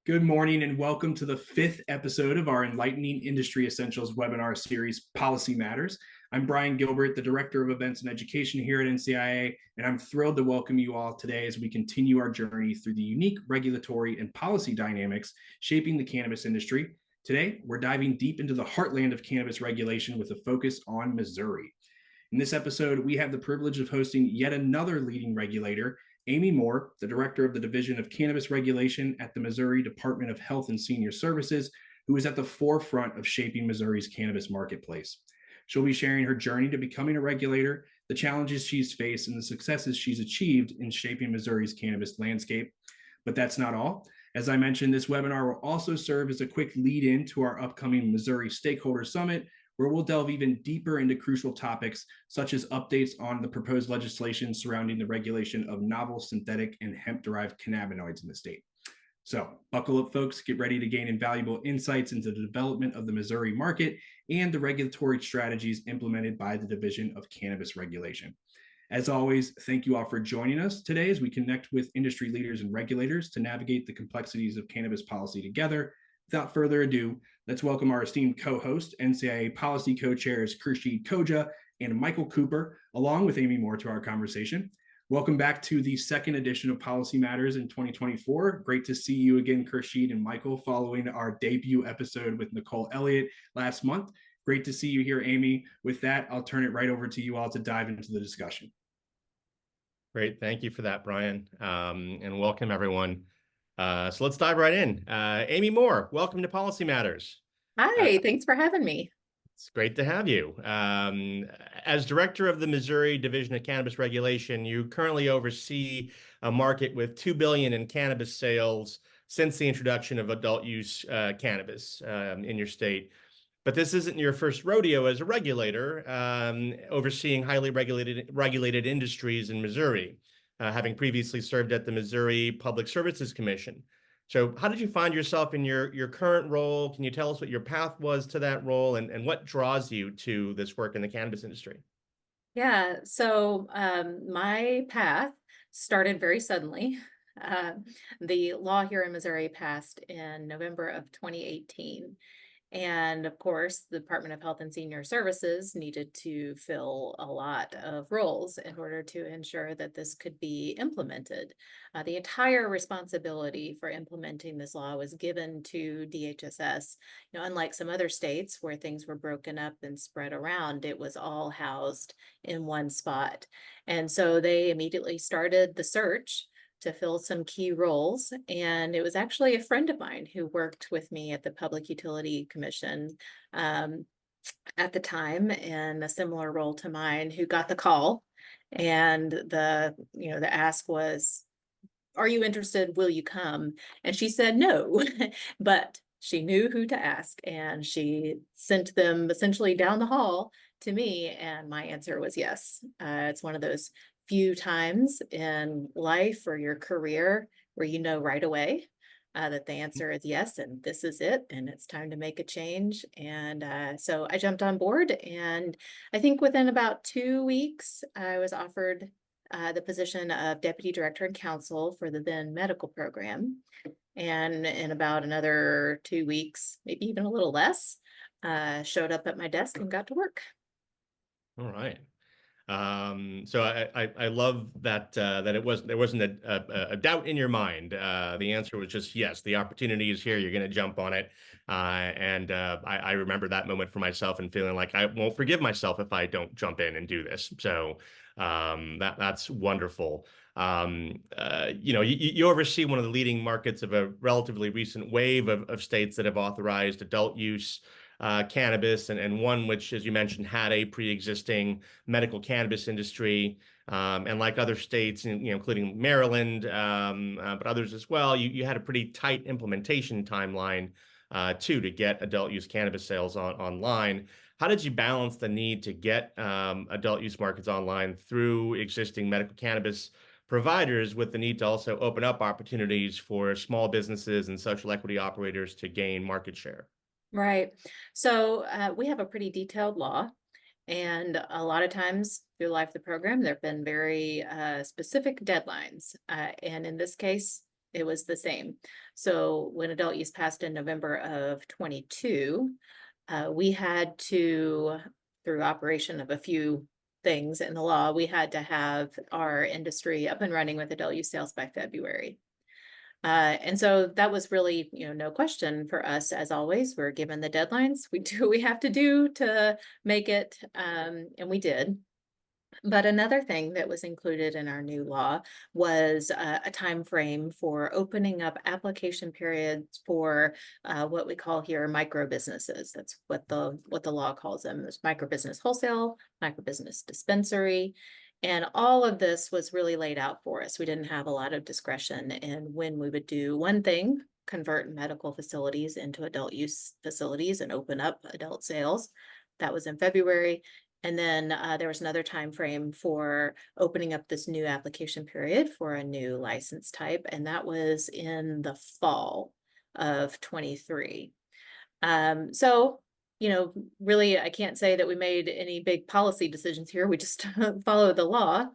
Good morning and welcome to the fifth episode of our Enlightening Industry Essentials webinar series, Policy Matters. I'm Brian Gilbert, the Director of Events and Education here at NCIA, and I'm thrilled to welcome you all today as we continue our journey through the unique regulatory and policy dynamics shaping the cannabis industry. Today, we're diving deep into the heartland of cannabis regulation with a focus on Missouri. In this episode, we have the privilege of hosting yet another leading regulator, Amy Moore, the Director of the Division of Cannabis Regulation at the Missouri Department of Health and Senior Services, who is at the forefront of shaping Missouri's cannabis marketplace. She'll be sharing her journey to becoming a regulator, the challenges she's faced, and the successes she's achieved in shaping Missouri's cannabis landscape. But that's not all. As I mentioned, this webinar will also serve as a quick lead-in to our upcoming Missouri Stakeholder Summit, where we'll delve even deeper into crucial topics such as updates on the proposed legislation surrounding the regulation of novel synthetic and hemp-derived cannabinoids in the state. So buckle up, folks, get ready to gain invaluable insights into the development of the Missouri market and the regulatory strategies implemented by the Division of Cannabis Regulation. As always, thank you all for joining us today as we connect with industry leaders and regulators to navigate the complexities of cannabis policy together. Without further ado, let's welcome our esteemed co-host, NCIA Policy Co-Chairs Khurshid Khoja and Michael Cooper, along with Amy Moore, to our conversation. Welcome back to the second edition of Policy Matters in 2024. Great to see you again, Khurshid and Michael, following our debut episode with Nicole Elliott last month. Great to see you here, Amy. With that, I'll turn it right over to you all to dive into the discussion. Great. Thank you for that, Brian. And welcome, everyone. So let's dive right in. Amy Moore, welcome to Policy Matters. Hi, thanks for having me. It's great to have you. As Director of the Missouri Division of Cannabis Regulation, you currently oversee a market with $2 billion in cannabis sales since the introduction of adult use cannabis in your state. But this isn't your first rodeo as a regulator, overseeing highly regulated industries in Missouri, having previously served at the Missouri Public Services Commission. So how did you find yourself in your current role? Can you tell us what your path was to that role and what draws you to this work in the cannabis industry? Yeah, so my path started very suddenly. The law here in Missouri passed in November of 2018. And of course, the Department of Health and Senior Services needed to fill a lot of roles in order to ensure that this could be implemented. The entire responsibility for implementing this law was given to DHSS. Unlike some other states where things were broken up and spread around, it was all housed in one spot. And so they immediately started the search to fill some key roles. And it was actually a friend of mine who worked with me at the Public Utility Commission at the time in a similar role to mine who got the call. And the ask was, "Are you interested? Will you come?" And she said no, but she knew who to ask. And she sent them essentially down the hall to me. And my answer was yes. It's one of those few times in life or your career where you know right away that the answer is yes, and this is it, and it's time to make a change. And so I jumped on board, and I think within about 2 weeks, I was offered the position of Deputy Director and Counsel for the then medical program. And in about another 2 weeks, maybe even a little less, showed up at my desk and got to work. All right. So I love that there wasn't a doubt in your mind. The answer was just yes. The opportunity is here. You're going to jump on it. I remember that moment for myself and feeling like I won't forgive myself if I don't jump in and do this. So that's wonderful. You oversee one of the leading markets of a relatively recent wave of states that have authorized adult use cannabis, and one which, as you mentioned, had a pre-existing medical cannabis industry. And like other states, including Maryland, but others as well, you had a pretty tight implementation timeline to get adult use cannabis sales online. How did you balance the need to get adult use markets online through existing medical cannabis providers with the need to also open up opportunities for small businesses and social equity operators to gain market share? Right. So we have a pretty detailed law, and a lot of times through the life of the program, there have been very specific deadlines. And in this case, It was the same. So when adult use passed in November of 22, we had to, through operation of a few things in the law, we had to have our industry up and running with adult use sales by February. And so that was really, no question for us. As always, we're given the deadlines. We do what we have to do to make it, and we did. But another thing that was included in our new law was a time frame for opening up application periods for what we call here micro businesses. That's what the law calls them. There's micro business wholesale, micro business dispensary, and all of this was really laid out for us. We didn't have a lot of discretion in when we would do one thing, convert medical facilities into adult use facilities and open up adult sales. That was in February. And then there was another time frame for opening up this new application period for a new license type, and that was in the fall of 23. So, really, I can't say that we made any big policy decisions here. We just followed the law.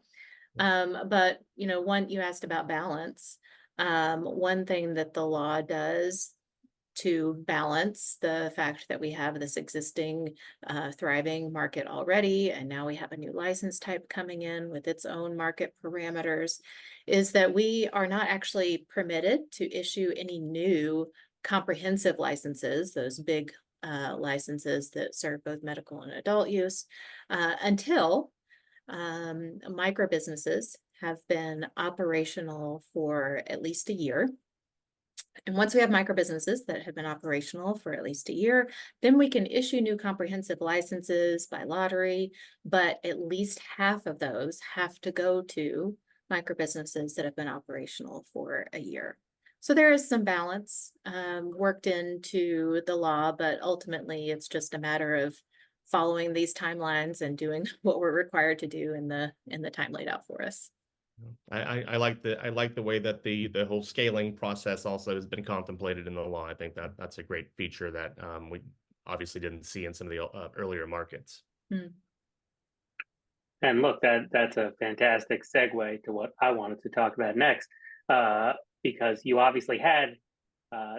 But, you asked about balance. One thing that the law does to balance the fact that we have this existing thriving market already, and now we have a new license type coming in with its own market parameters, is that we are not actually permitted to issue any new comprehensive licenses, those big licenses that serve both medical and adult use, until micro businesses have been operational for at least a year. And once we have micro businesses that have been operational for at least a year, then we can issue new comprehensive licenses by lottery, but at least half of those have to go to micro businesses that have been operational for a year. So there is some balance worked into the law, but ultimately it's just a matter of following these timelines and doing what we're required to do in the time laid out for us. I like the way that the whole scaling process also has been contemplated in the law. I think that's a great feature that we obviously didn't see in some of the earlier markets. And look, that's a fantastic segue to what I wanted to talk about next, because you obviously had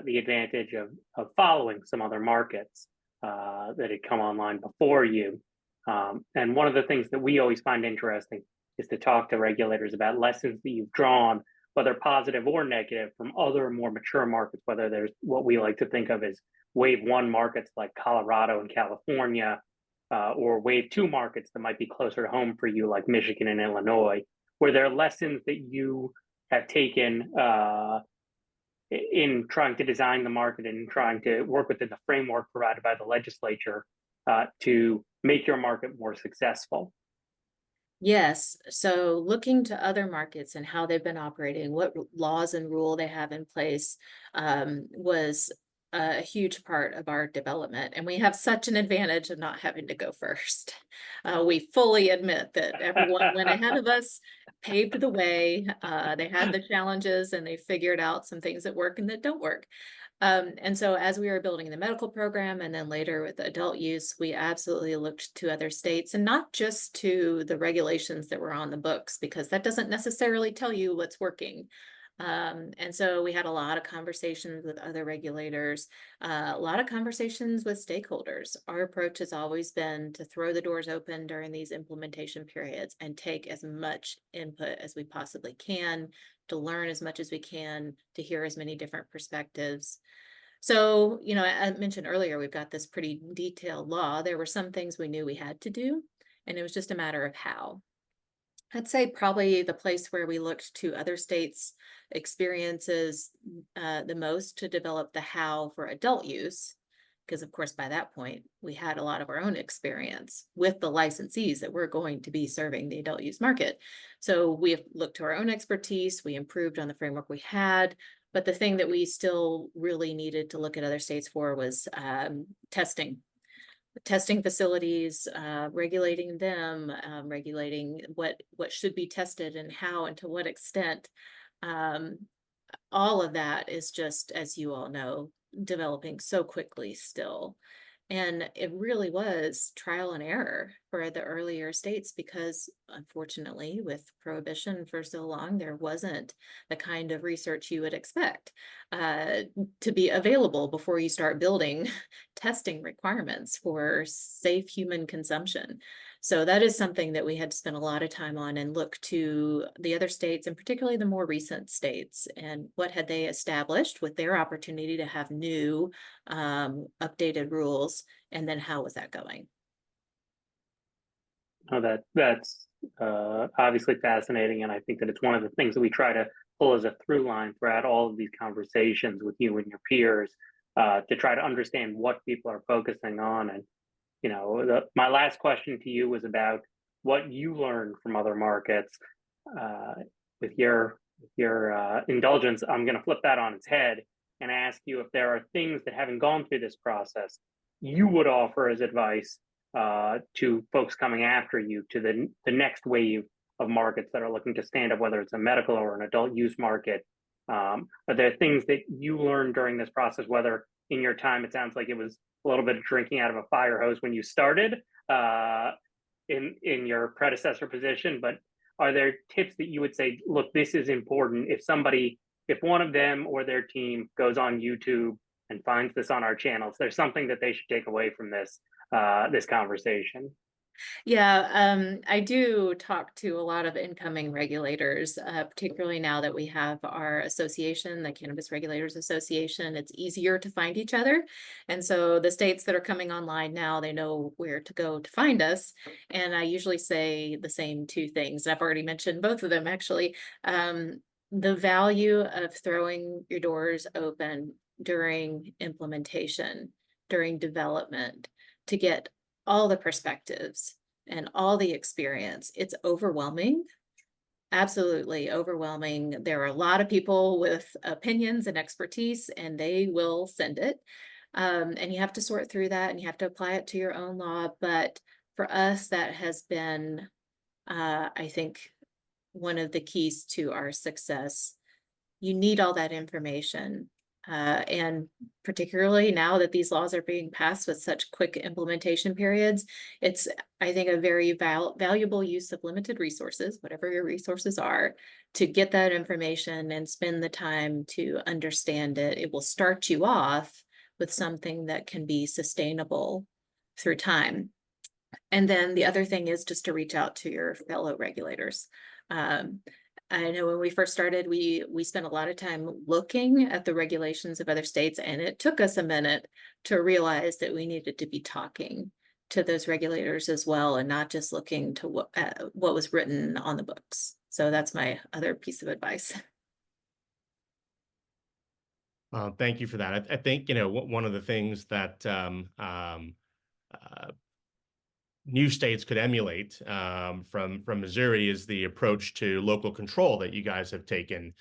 the advantage of following some other markets that had come online before you. And one of the things that we always find interesting is to talk to regulators about lessons that you've drawn, whether positive or negative, from other more mature markets, whether there's what we like to think of as wave one markets like Colorado and California, or wave two markets that might be closer to home for you, like Michigan and Illinois, where there are lessons that you have taken in trying to design the market and trying to work within the framework provided by the legislature to make your market more successful. Yes. So looking to other markets and how they've been operating, what laws and rule they have in place, was a huge part of our development. And we have such an advantage of not having to go first. We fully admit that everyone went ahead of us, paved the way. They had the challenges and they figured out some things that work and that don't work. And so as we were building the medical program and then later with adult use, we absolutely looked to other states, and not just to the regulations that were on the books, because that doesn't necessarily tell you what's working. And so we had a lot of conversations with other regulators, a lot of conversations with stakeholders. Our approach has always been to throw the doors open during these implementation periods and take as much input as we possibly can, to learn as much as we can, to hear as many different perspectives. So, I mentioned earlier, we've got this pretty detailed law. There were some things we knew we had to do, and it was just a matter of how. I'd say probably the place where we looked to other states' experiences the most to develop the how for adult use, because of course by that point we had a lot of our own experience with the licensees that were going to be serving the adult use market. So we looked to our own expertise, we improved on the framework we had, but the thing that we still really needed to look at other states for was testing facilities, regulating them, regulating what should be tested and how and to what extent. All of that is just, as you all know, developing so quickly still. And it really was trial and error for the earlier states because, unfortunately, with prohibition for so long, there wasn't the kind of research you would expect to be available before you start building testing requirements for safe human consumption. So that is something that we had to spend a lot of time on and look to the other states, and particularly the more recent states, and what had they established with their opportunity to have new updated rules, and then how was that going? Oh, that's obviously fascinating, and I think that it's one of the things that we try to pull as a through line throughout all of these conversations with you and your peers, to try to understand what people are focusing on. And my last question to you was about what you learned from other markets. With your indulgence, I'm going to flip that on its head and ask you if there are things that, having gone through this process, you would offer as advice to folks coming after you, to the next wave of markets that are looking to stand up, whether it's a medical or an adult use market. Are there things that you learned during this process, whether in your time, it sounds like it was a little bit of drinking out of a fire hose when you started in your predecessor position, but are there tips that you would say, look, this is important if one of them or their team goes on YouTube and finds this on our channels, there's something that they should take away from this conversation? Yeah, I do talk to a lot of incoming regulators, particularly now that we have our association, the Cannabis Regulators Association. It's easier to find each other. And so the states that are coming online now, they know where to go to find us. And I usually say the same two things. I've already mentioned both of them, actually. The value of throwing your doors open during implementation, during development, to get all the perspectives and all the experience. It's overwhelming, absolutely overwhelming. There are a lot of people with opinions and expertise, and they will send it. And you have to sort through that, and you have to apply it to your own law. But for us, that has been, I think, one of the keys to our success. You need all that information. And particularly now that these laws are being passed with such quick implementation periods, it's, I think, a very valuable use of limited resources, whatever your resources are, to get that information and spend the time to understand it. It will start you off with something that can be sustainable through time. And then the other thing is just to reach out to your fellow regulators. I know when we first started, we spent a lot of time looking at the regulations of other states, and it took us a minute to realize that we needed to be talking to those regulators as well, and not just looking to what was written on the books. So that's my other piece of advice. Thank you for that. I think, one of the things that new states could emulate from Missouri is the approach to local control that you guys have taken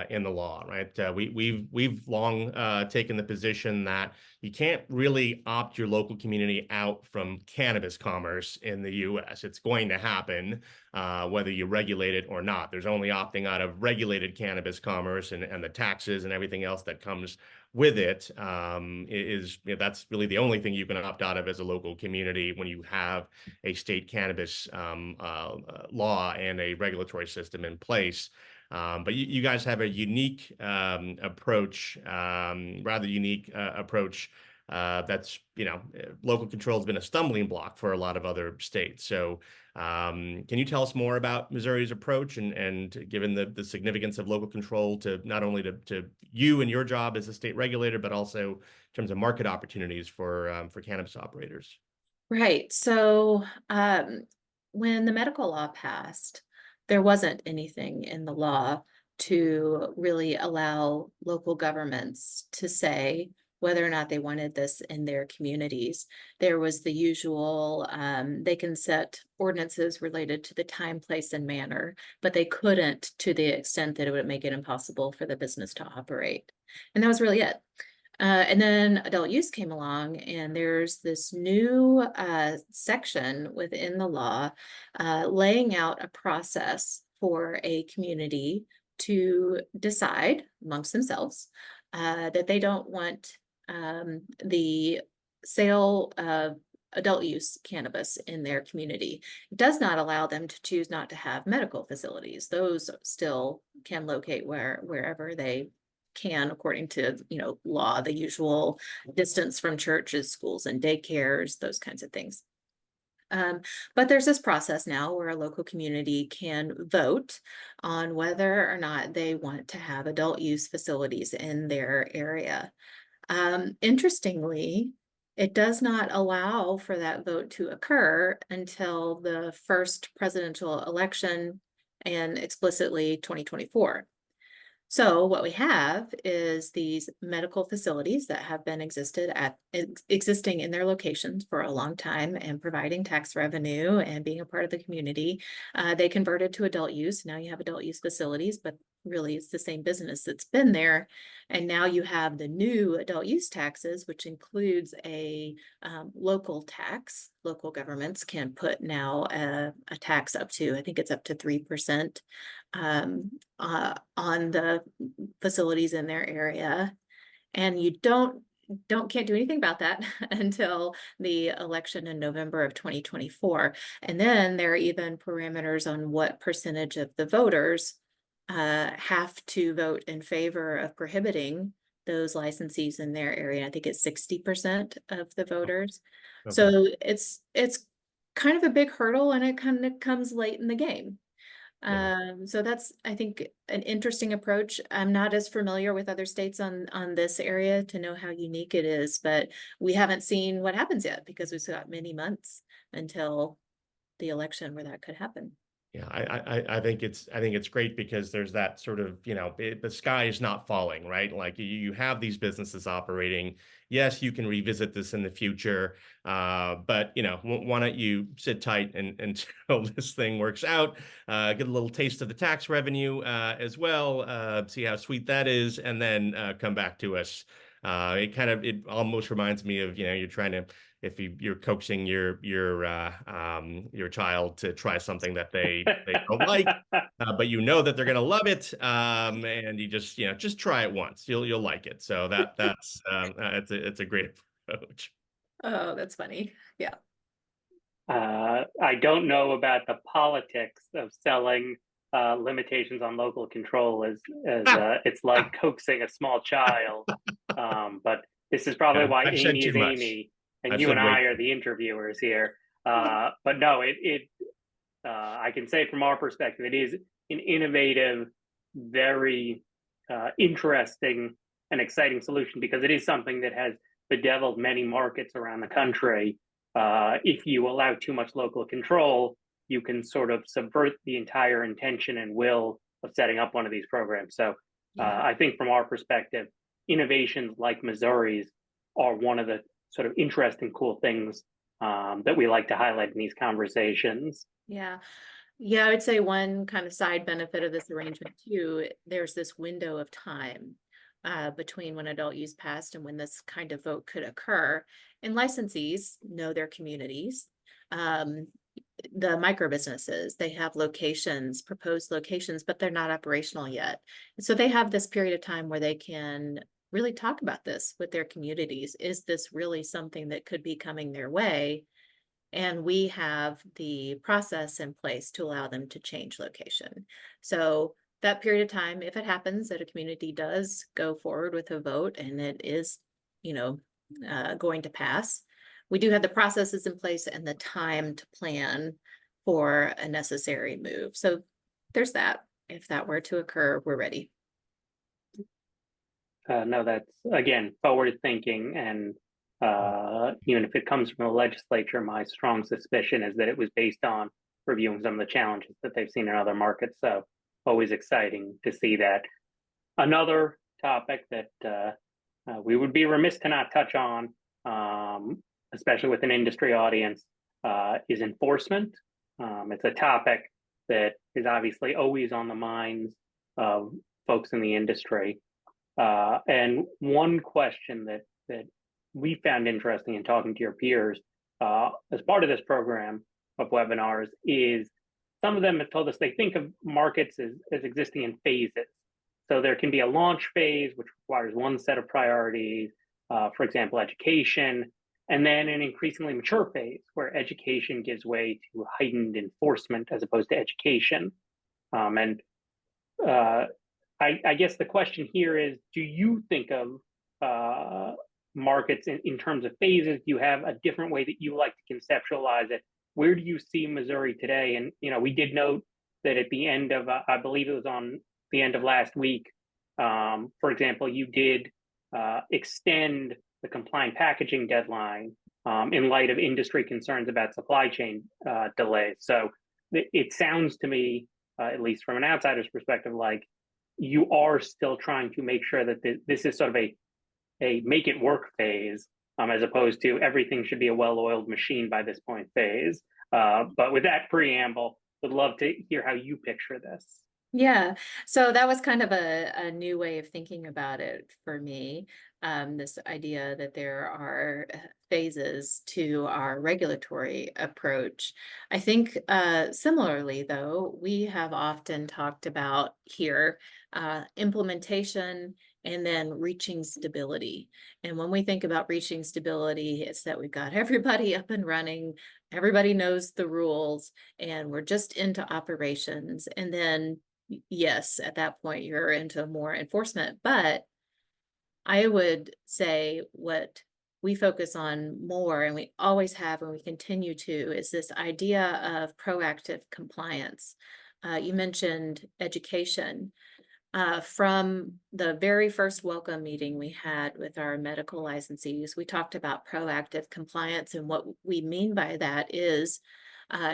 in the law, right? We've long taken the position that you can't really opt your local community out from cannabis commerce in the U.S. It's going to happen whether you regulate it or not. There's only opting out of regulated cannabis commerce and the taxes and everything else that comes with it. That's really the only thing you can opt out of as a local community when you have a state cannabis law and a regulatory system in place. But you guys have a unique approach, rather unique approach. That's, local control has been a stumbling block for a lot of other states. So can you tell us more about Missouri's approach and given the significance of local control to not only to you and your job as a state regulator, but also in terms of market opportunities for cannabis operators? Right. So when the medical law passed, there wasn't anything in the law to really allow local governments to say whether or not they wanted this in their communities. There was the usual, they can set ordinances related to the time, place, and manner, but they couldn't to the extent that it would make it impossible for the business to operate. And that was really it. And then adult use came along, and there's this new section within the law laying out a process for a community to decide amongst themselves that they don't want the sale of adult use cannabis in their community. It does not allow them to choose not to have medical facilities. Those still can locate wherever they can, according to, law, the usual distance from churches, schools, and daycares, those kinds of things. But there's this process now where a local community can vote on whether or not they want to have adult use facilities in their area. Interestingly, it does not allow for that vote to occur until the first presidential election, and explicitly 2024. So what we have is these medical facilities that have been existing in their locations for a long time and providing tax revenue and being a part of the community. They converted to adult use. Now you have adult use facilities, but really it's the same business that's been there. And now you have the new adult use taxes, which includes a local tax. Local governments can put now a tax up to, I think it's up to 3% on the facilities in their area. And you can't do anything about that until the election in November of 2024. And then there are even parameters on what percentage of the voters have to vote in favor of prohibiting those licensees in their area. I think it's 60% of the voters. Okay. So it's kind of a big hurdle, and it kind of comes late in the game. Yeah. So that's, I think, an interesting approach. I'm not as familiar with other states on this area to know how unique it is, but we haven't seen what happens yet because we've got many months until the election where that could happen. Yeah, I think it's great because there's that sort of, the sky is not falling, right? Like you have these businesses operating. Yes, you can revisit this in the future, but why don't you sit tight until this thing works out, get a little taste of the tax revenue as well, see how sweet that is, and then come back to us. It almost reminds me of, you're trying to, if you're coaxing your child to try something that they don't like, but that they're going to love it, and you just try it once, you'll like it. So that's it's a great approach. Oh, that's funny. Yeah. I don't know about the politics of selling limitations on local control as it's like coaxing a small child, but this is probably why Amy is Amy. And you and I are the interviewers here. But no, I can say from our perspective, it is an innovative, very interesting and exciting solution because it is something that has bedeviled many markets around the country. If you allow too much local control, you can sort of subvert the entire intention and will of setting up one of these programs. So I think from our perspective, innovations like Missouri's are one of the sort of interesting, cool things that we like to highlight in these conversations. Yeah. I would say one kind of side benefit of this arrangement too, there's this window of time between when adult use passed and when this kind of vote could occur. And licensees know their communities. The micro businesses, they have proposed locations, but they're not operational yet. And so they have this period of time where they can really talk about this with their communities. Is this really something that could be coming their way? And we have the process in place to allow them to change location. So that period of time, if it happens that a community does go forward with a vote and it is, going to pass, we do have the processes in place and the time to plan for a necessary move. So there's that. If that were to occur, we're ready. No, that's, again, forward thinking. And even if it comes from the legislature, my strong suspicion is that it was based on reviewing some of the challenges that they've seen in other markets. So always exciting to see that. Another topic that we would be remiss to not touch on, especially with an industry audience, is enforcement. It's a topic that is obviously always on the minds of folks in the industry. And one question that we found interesting in talking to your peers as part of this program of webinars is some of them have told us they think of markets as existing in phases. So there can be a launch phase, which requires one set of priorities, for example, education. and then an increasingly mature phase where education gives way to heightened enforcement as opposed to education. And I guess the question here is, do you think of markets in terms of phases? Do you have a different way that you like to conceptualize it? Where do you see Missouri today? And, we did note that at the end of, I believe it was on the end of last week, for example, you did extend the compliant packaging deadline in light of industry concerns about supply chain delays. So it sounds to me, at least from an outsider's perspective, like you are still trying to make sure that this is sort of a make it work phase, as opposed to everything should be a well-oiled machine by this point phase. But with that preamble, would love to hear how you picture this. Yeah, so that was kind of a new way of thinking about it for me. This idea that there are phases to our regulatory approach. I think similarly, though, we have often talked about here implementation and then reaching stability. And when we think about reaching stability, it's that we've got everybody up and running, everybody knows the rules, and we're just into operations. And then yes, at that point, you're into more enforcement. But I would say what we focus on more, and we always have, and we continue to, is this idea of proactive compliance. You mentioned education. From the very first welcome meeting we had with our medical licensees, we talked about proactive compliance. And what we mean by that is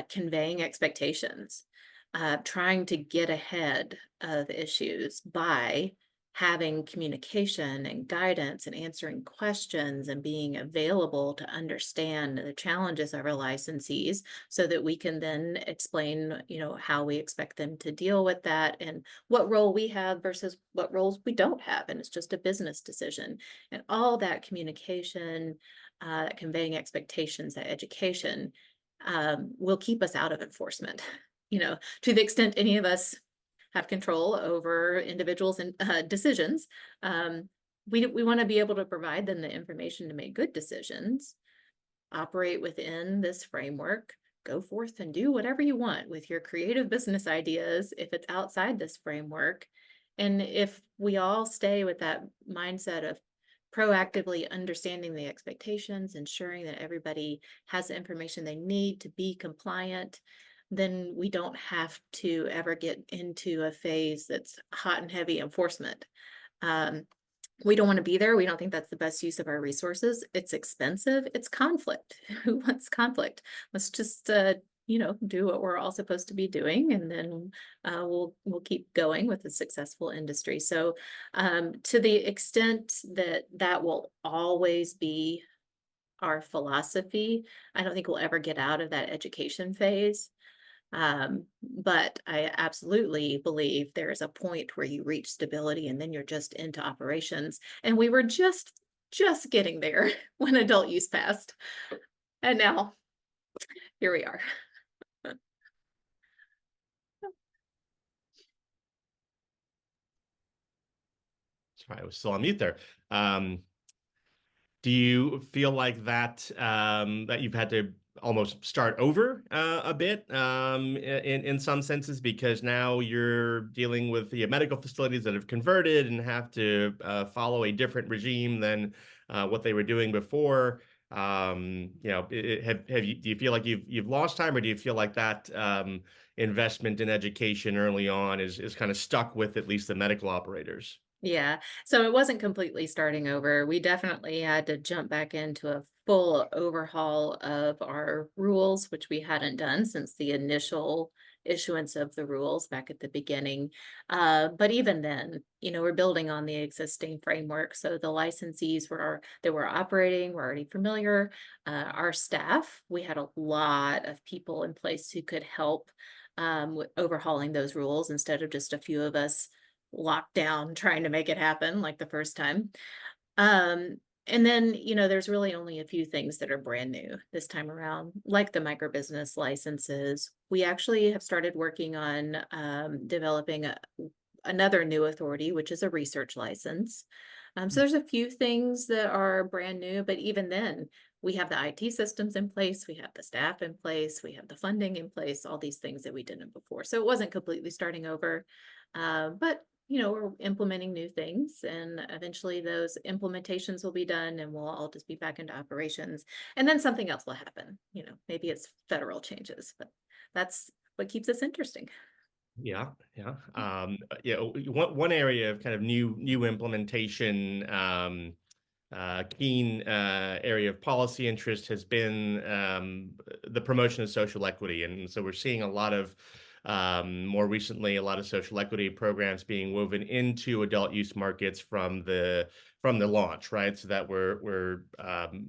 conveying expectations. Trying to get ahead of issues by having communication and guidance and answering questions and being available to understand the challenges of our licensees so that we can then explain, how we expect them to deal with that and what role we have versus what roles we don't have. And it's just a business decision. And all that communication, conveying expectations, that education will keep us out of enforcement. To the extent any of us have control over individuals and decisions, we want to be able to provide them the information to make good decisions, operate within this framework, go forth and do whatever you want with your creative business ideas if it's outside this framework. And if we all stay with that mindset of proactively understanding the expectations, ensuring that everybody has the information they need to be compliant, then we don't have to ever get into a phase that's hot and heavy enforcement. We don't want to be there. We don't think that's the best use of our resources. It's expensive. It's conflict. Who wants conflict? Let's just, do what we're all supposed to be doing, and then we'll keep going with a successful industry. So to the extent that that will always be our philosophy, I don't think we'll ever get out of that education phase. But I absolutely believe there is a point where you reach stability and then you're just into operations. And we were just getting there when adult use passed. And now here we are. Sorry, I was still on mute there. Do you feel like that that you've had to almost start over a bit in some senses, because now you're dealing with the medical facilities that have converted and have to follow a different regime than what they were doing before? Do you feel like you've lost time, or do you feel like that investment in education early on is kind of stuck with at least the medical operators? Yeah, so it wasn't completely starting over. We definitely had to jump back into a full overhaul of our rules, which we hadn't done since the initial issuance of the rules back at the beginning. But even then, we're building on the existing framework. So the licensees that were operating were already familiar. Our staff, we had a lot of people in place who could help with overhauling those rules instead of just a few of us locked down trying to make it happen like the first time. And then, there's really only a few things that are brand new this time around, like the microbusiness licenses. We actually have started working on developing another new authority, which is a research license. So there's a few things that are brand new, but even then, we have the IT systems in place, we have the staff in place, we have the funding in place, all these things that we didn't before. So it wasn't completely starting over, but we're implementing new things, and eventually those implementations will be done and we'll all just be back into operations. And then something else will happen. Maybe it's federal changes, but that's what keeps us interesting. Yeah. One area of kind of new implementation, keen area of policy interest has been the promotion of social equity, and so we're seeing a lot of more recently a lot of social equity programs being woven into adult use markets from the launch, right? So that we're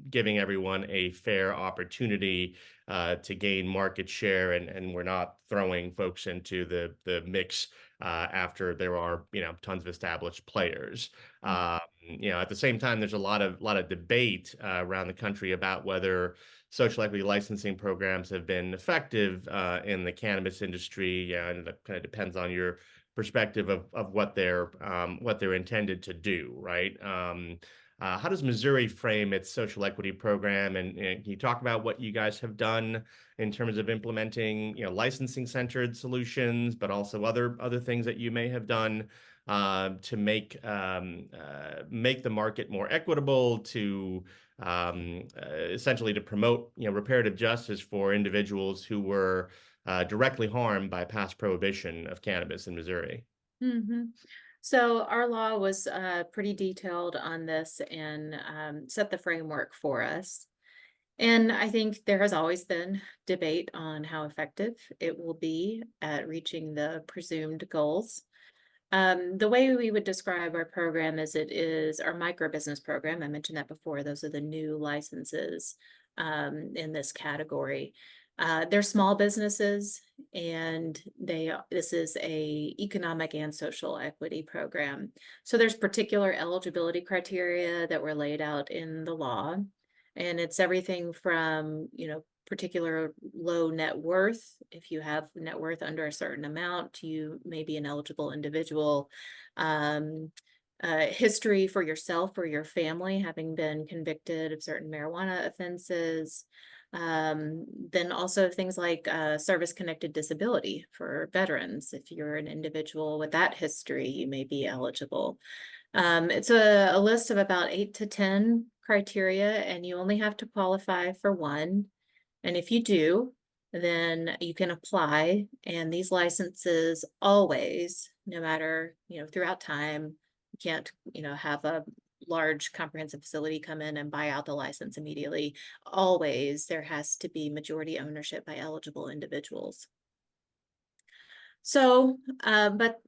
giving everyone a fair opportunity to gain market share, and we're not throwing folks into the mix after there are tons of established players. At the same time, there's a lot of debate around the country about whether social equity licensing programs have been effective in the cannabis industry. And it kind of depends on your perspective of what they're intended to do, right? How does Missouri frame its social equity program? And can you talk about what you guys have done in terms of implementing, licensing centered solutions, but also other things that you may have done to make the market more equitable, to essentially to promote reparative justice for individuals who were directly harmed by past prohibition of cannabis in Missouri? Mm-hmm. So our law was pretty detailed on this and set the framework for us. And I think there has always been debate on how effective it will be at reaching the presumed goals. The way we would describe our program is it is our micro business program. I mentioned that before. Those are the new licenses in this category. They're small businesses, and this is a economic and social equity program. So there's particular eligibility criteria that were laid out in the law, and it's everything from particular low net worth. If you have net worth under a certain amount, you may be an eligible individual. History for yourself or your family, having been convicted of certain marijuana offenses. Then also things like service-connected disability for veterans. If you're an individual with that history, you may be eligible. It's a list of about 8 to 10 criteria, and you only have to qualify for one. And if you do, then you can apply, and these licenses always, no matter, throughout time, you can't, have a large comprehensive facility come in and buy out the license immediately. Always there has to be majority ownership by eligible individuals. So, but,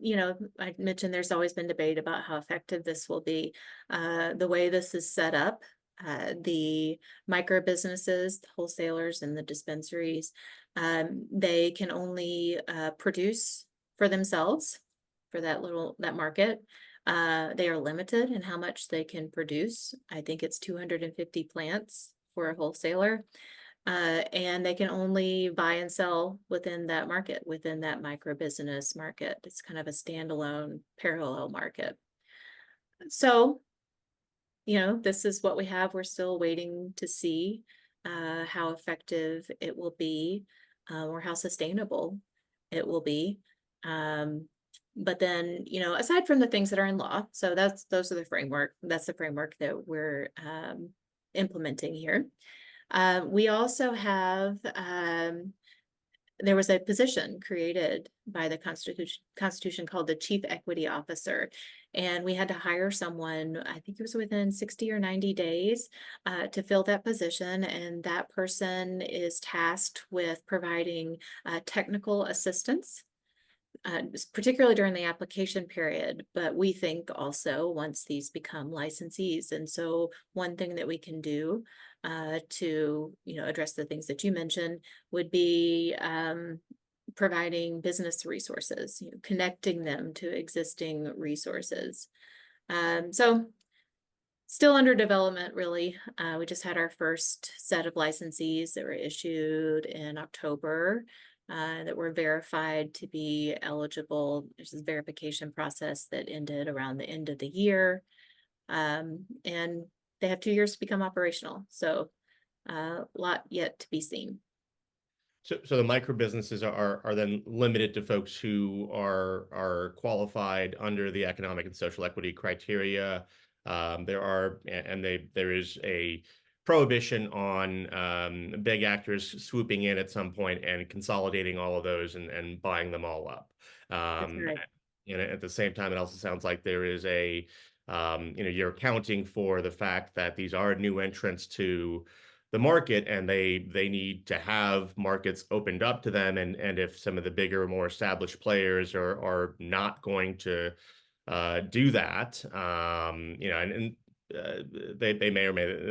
I mentioned there's always been debate about how effective this will be. The way this is set up, the micro businesses, the wholesalers, and the dispensaries, they can only produce for themselves for that market. They are limited in how much they can produce. I think it's 250 plants for a wholesaler. And they can only buy and sell within that market, within that micro business market. It's kind of a standalone parallel market. So, this is what we have. We're still waiting to see how effective it will be or how sustainable it will be. But then, aside from the things that are in law, so that's the framework that we're implementing here. We also have, there was a position created by the Constitution called the Chief Equity Officer, and we had to hire someone, I think it was within 60 or 90 days to fill that position, and that person is tasked with providing technical assistance, particularly during the application period, but we think also once these become licensees. And so one thing that we can do to address the things that you mentioned would be providing business resources, connecting them to existing resources. So still under development, really. We just had our first set of licensees that were issued in October that were verified to be eligible. There's a verification process that ended around the end of the year. And they have 2 years to become operational. So a lot yet to be seen. So the micro businesses are then limited to folks who are qualified under the economic and social equity criteria. There is a prohibition on big actors swooping in at some point and consolidating all of those and buying them all up. That's right. And at the same time, it also sounds like there is you're accounting for the fact that these are new entrants to the market, and they need to have markets opened up to them. And if some of the bigger, more established players are not going to do that, they may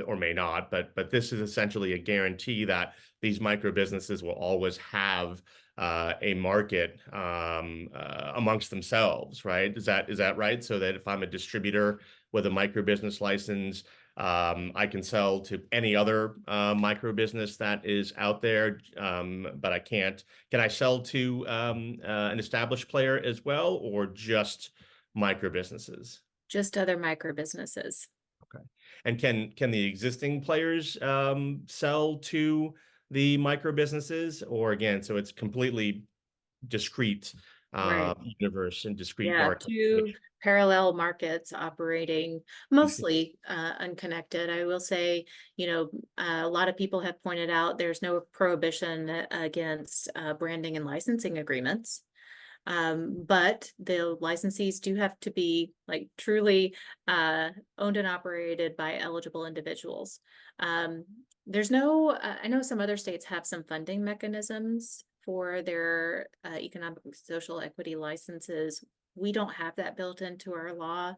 or may not, but this is essentially a guarantee that these micro businesses will always have a market amongst themselves, right? Is that right? So that if I'm a distributor with a micro business license, I can sell to any other micro business that is out there, but I can't. Can I sell to an established player as well, or just micro businesses? Just other micro businesses. Okay. And can the existing players sell to the micro businesses, or again, so it's completely discrete Right. universe and discrete Yeah, market? two parallel markets operating mostly unconnected. I will say, a lot of people have pointed out there's no prohibition against branding and licensing agreements. But the licensees do have to be like truly owned and operated by eligible individuals. There's no, I know some other states have some funding mechanisms for their economic and social equity licenses. We don't have that built into our law,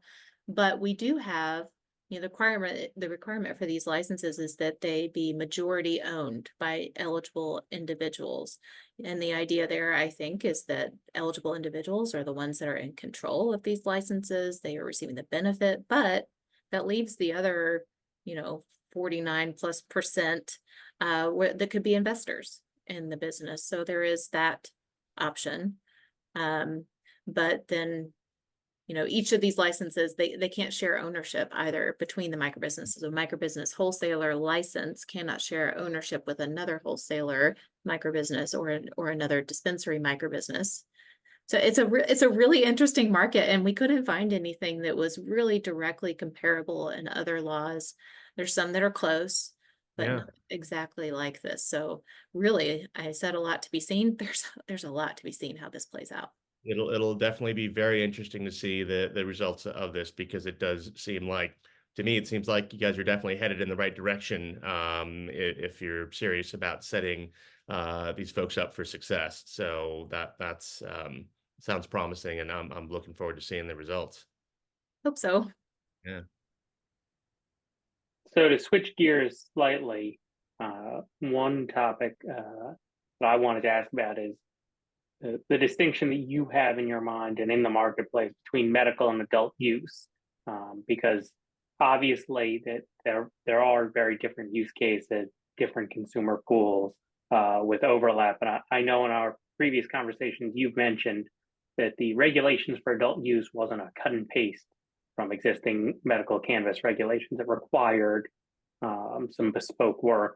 but we do have, the requirement for these licenses is that they be majority owned by eligible individuals. And the idea there, I think, is that eligible individuals are the ones that are in control of these licenses. They are receiving the benefit, but that leaves the other, 49+% that could be investors in the business. So there is that option. But then, each of these licenses, they can't share ownership either between the micro businesses. A micro business wholesaler license cannot share ownership with another wholesaler micro business or another dispensary micro business. So it's a really interesting market, and we couldn't find anything that was really directly comparable in other laws. There's some that are close, but not exactly like this. So really, I said a lot to be seen. There's a lot to be seen how this plays out. It'll definitely be very interesting to see the results of this, because it does seem like, to me, it seems like you guys are definitely headed in the right direction if you're serious about setting these folks up for success. So that's sounds promising, and I'm looking forward to seeing the results. Hope so. Yeah. So to switch gears slightly, one topic that I wanted to ask about is the distinction that you have in your mind and in the marketplace between medical and adult use, because obviously that there are very different use cases, different consumer pools with overlap. And I know in our previous conversations you've mentioned that the regulations for adult use wasn't a cut and paste from existing medical cannabis regulations. It required some bespoke work,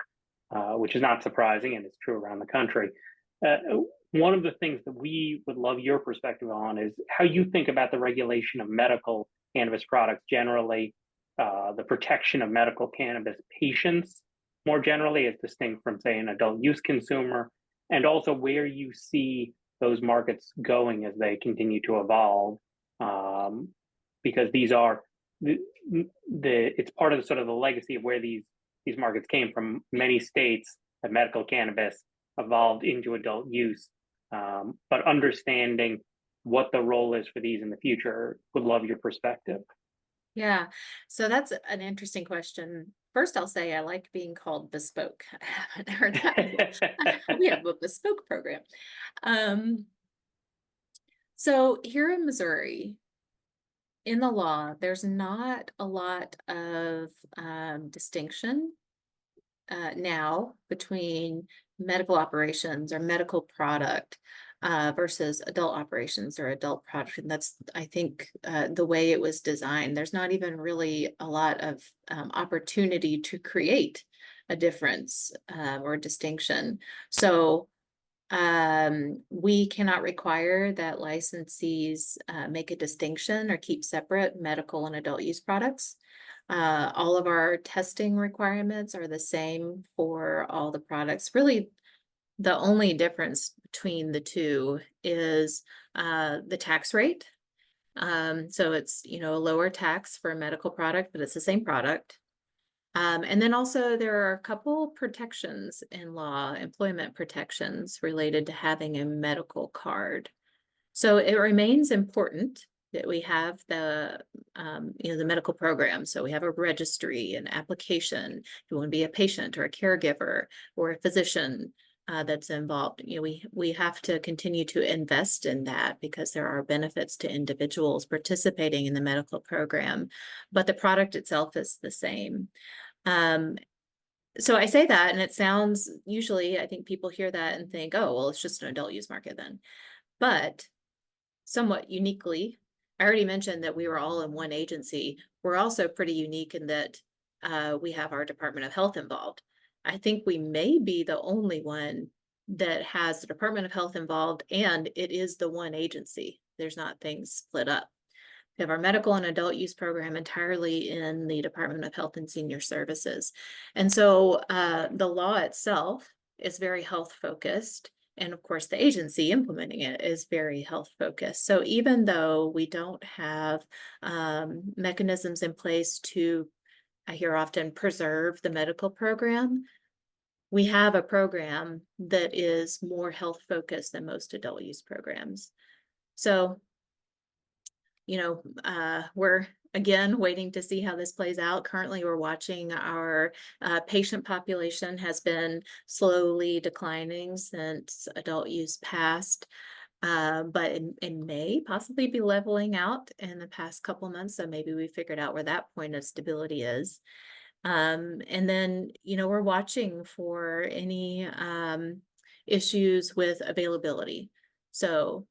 which is not surprising, and it's true around the country. One of the things that we would love your perspective on is how you think about the regulation of medical cannabis products generally, the protection of medical cannabis patients more generally, as distinct from, say, an adult use consumer, and also where you see those markets going as they continue to evolve, because these are it's part of the sort of the legacy of where these markets came from. Many states that medical cannabis evolved into adult use, but understanding what the role is for these in the future, would love your perspective. Yeah, so that's an interesting question. First, I'll say I like being called bespoke. I haven't heard that. We have a bespoke program. So here in Missouri, in the law, there's not a lot of distinction now between medical operations or medical product versus adult operations or adult product. And that's, I think, the way it was designed. There's not even really a lot of opportunity to create a difference or distinction. So we cannot require that licensees make a distinction or keep separate medical and adult use products. All of our testing requirements are the same for all the products. Really, the only difference between the two is the tax rate. So it's, a lower tax for a medical product, but it's the same product. And then also there are a couple protections in law, employment protections related to having a medical card. So it remains important that we have the medical program. So we have a registry, an application. If you want to be a patient or a caregiver or a physician that's involved, we have to continue to invest in that because there are benefits to individuals participating in the medical program, but the product itself is the same. So I say that, and it sounds, usually I think people hear that and think, oh, well, it's just an adult use market then. But somewhat uniquely, I already mentioned that we were all in one agency. We're also pretty unique in that we have our Department of Health involved. I think we may be the only one that has the Department of Health involved, and it is the one agency. There's not things split up. We have our medical and adult use program entirely in the Department of Health and Senior Services. And so the law itself is very health focused. And of course, the agency implementing it is very health focused. So even though we don't have mechanisms in place to, I hear often, preserve the medical program, we have a program that is more health focused than most adult use programs. So we're again waiting to see how this plays out. Currently, we're watching our patient population has been slowly declining since adult use passed, but it may possibly be leveling out in the past couple of months. So maybe we figured out where that point of stability is. And then, we're watching for any issues with availability. So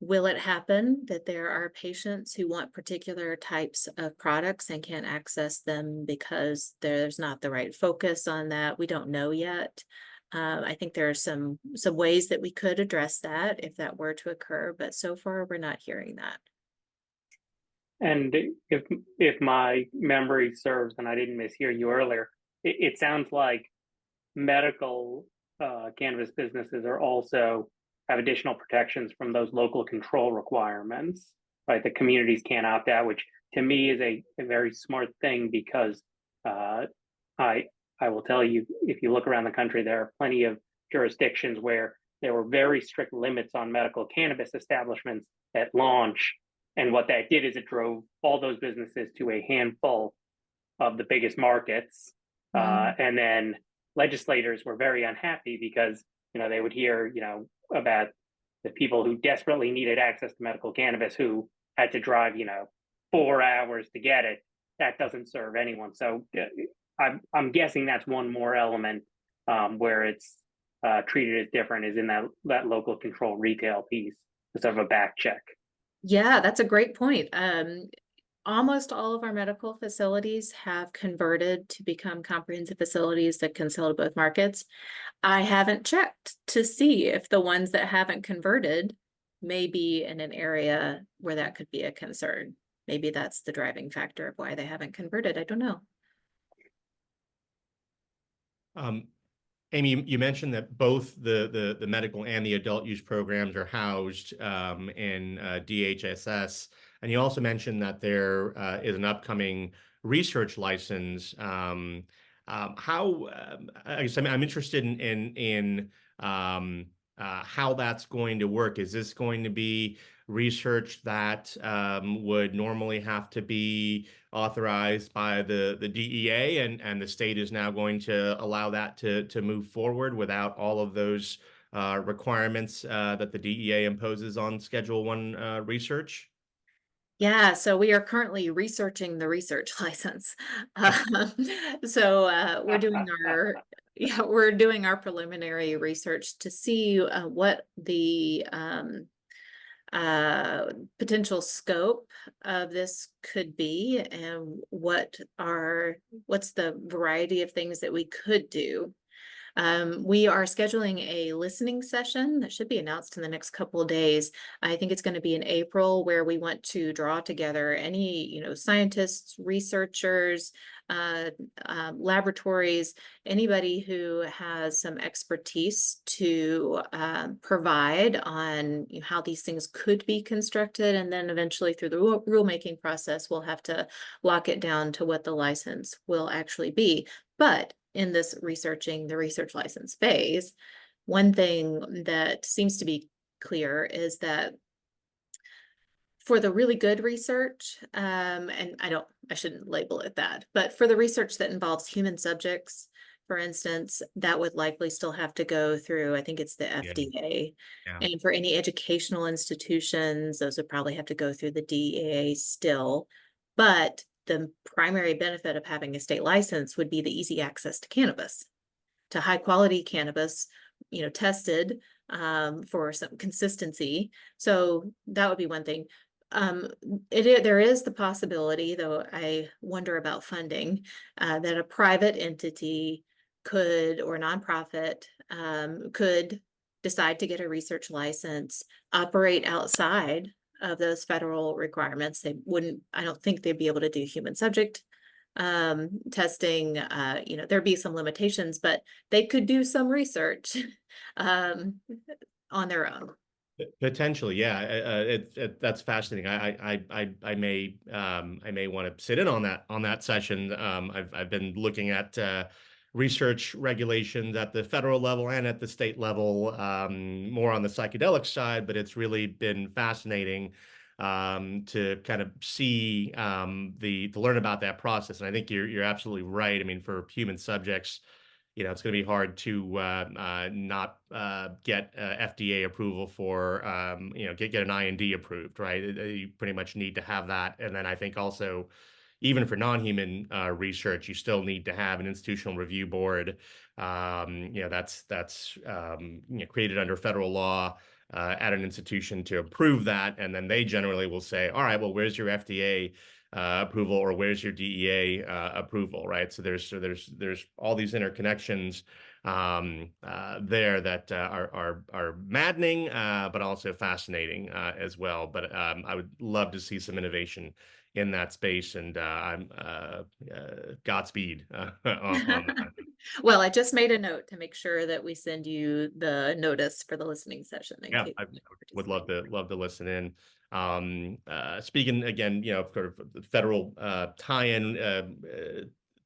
will it happen that there are patients who want particular types of products and can't access them because there's not the right focus on that? We don't know yet. I think there are some ways that we could address that if that were to occur, but so far we're not hearing that. And if my memory serves, and I didn't mishear you earlier, it sounds like medical cannabis businesses are also have additional protections from those local control requirements, right? The communities can't opt out, which to me is a very smart thing because I will tell you, if you look around the country, there are plenty of jurisdictions where there were very strict limits on medical cannabis establishments at launch. And what that did is it drove all those businesses to a handful of the biggest markets. And then legislators were very unhappy because, they would hear, about the people who desperately needed access to medical cannabis who had to drive, 4 hours to get it. That doesn't serve anyone. So I'm guessing that's one more element where it's treated as different is in that local control retail piece, sort of a back check. Yeah, that's a great point. Almost all of our medical facilities have converted to become comprehensive facilities that can sell to both markets. I haven't checked to see if the ones that haven't converted may be in an area where that could be a concern. Maybe that's the driving factor of why they haven't converted. I don't know. Amy, you mentioned that both the medical and the adult use programs are housed in DHSS, and you also mentioned that there is an upcoming research license. I guess I'm interested in how that's going to work. Is this going to be research that would normally have to be authorized by the DEA, and the state is now going to allow that to move forward without all of those requirements that the DEA imposes on Schedule I research? Yeah, so we are currently researching the research license. So we're doing our preliminary research to see what the potential scope of this could be, and what's the variety of things that we could do. We are scheduling a listening session that should be announced in the next couple of days. I think it's going to be in April, where we want to draw together any, scientists, researchers, laboratories, anybody who has some expertise to provide on how these things could be constructed. And then eventually through the rulemaking process, we'll have to lock it down to what the license will actually be. But in this researching the research license phase, one thing that seems to be clear is that for the really good research, and I shouldn't label it that, but for the research that involves human subjects, for instance, that would likely still have to go through, I think it's the FDA. Yeah. And for any educational institutions, those would probably have to go through the DEA still. But the primary benefit of having a state license would be the easy access to cannabis, to high quality cannabis, tested for some consistency. So that would be one thing. There is the possibility, though I wonder about funding, that a private entity could, or nonprofit, could decide to get a research license, operate outside of those federal requirements. I don't think they'd be able to do human subject testing. There'd be some limitations, but they could do some research on their own. Potentially, yeah. That's fascinating. I may want to sit in on that session. I've been looking at research regulations at the federal level and at the state level, more on the psychedelic side, but it's really been fascinating to kind of see to learn about that process. And I think you're absolutely right. I mean, for human subjects, it's going to be hard to not get FDA approval for, get an IND approved, right? You pretty much need to have that. And then I think also, even for non-human research, you still need to have an institutional review board. That's created under federal law at an institution to approve that. And then they generally will say, all right, well, where's your FDA approval, or where's your DEA approval, right? So there's all these interconnections there that are maddening, but also fascinating as well. But I would love to see some innovation in that space, and I'm Godspeed on that. Well, I just made a note to make sure that we send you the notice for the listening session. Yeah, I would love to listen in. Speaking again, sort of the federal tie-in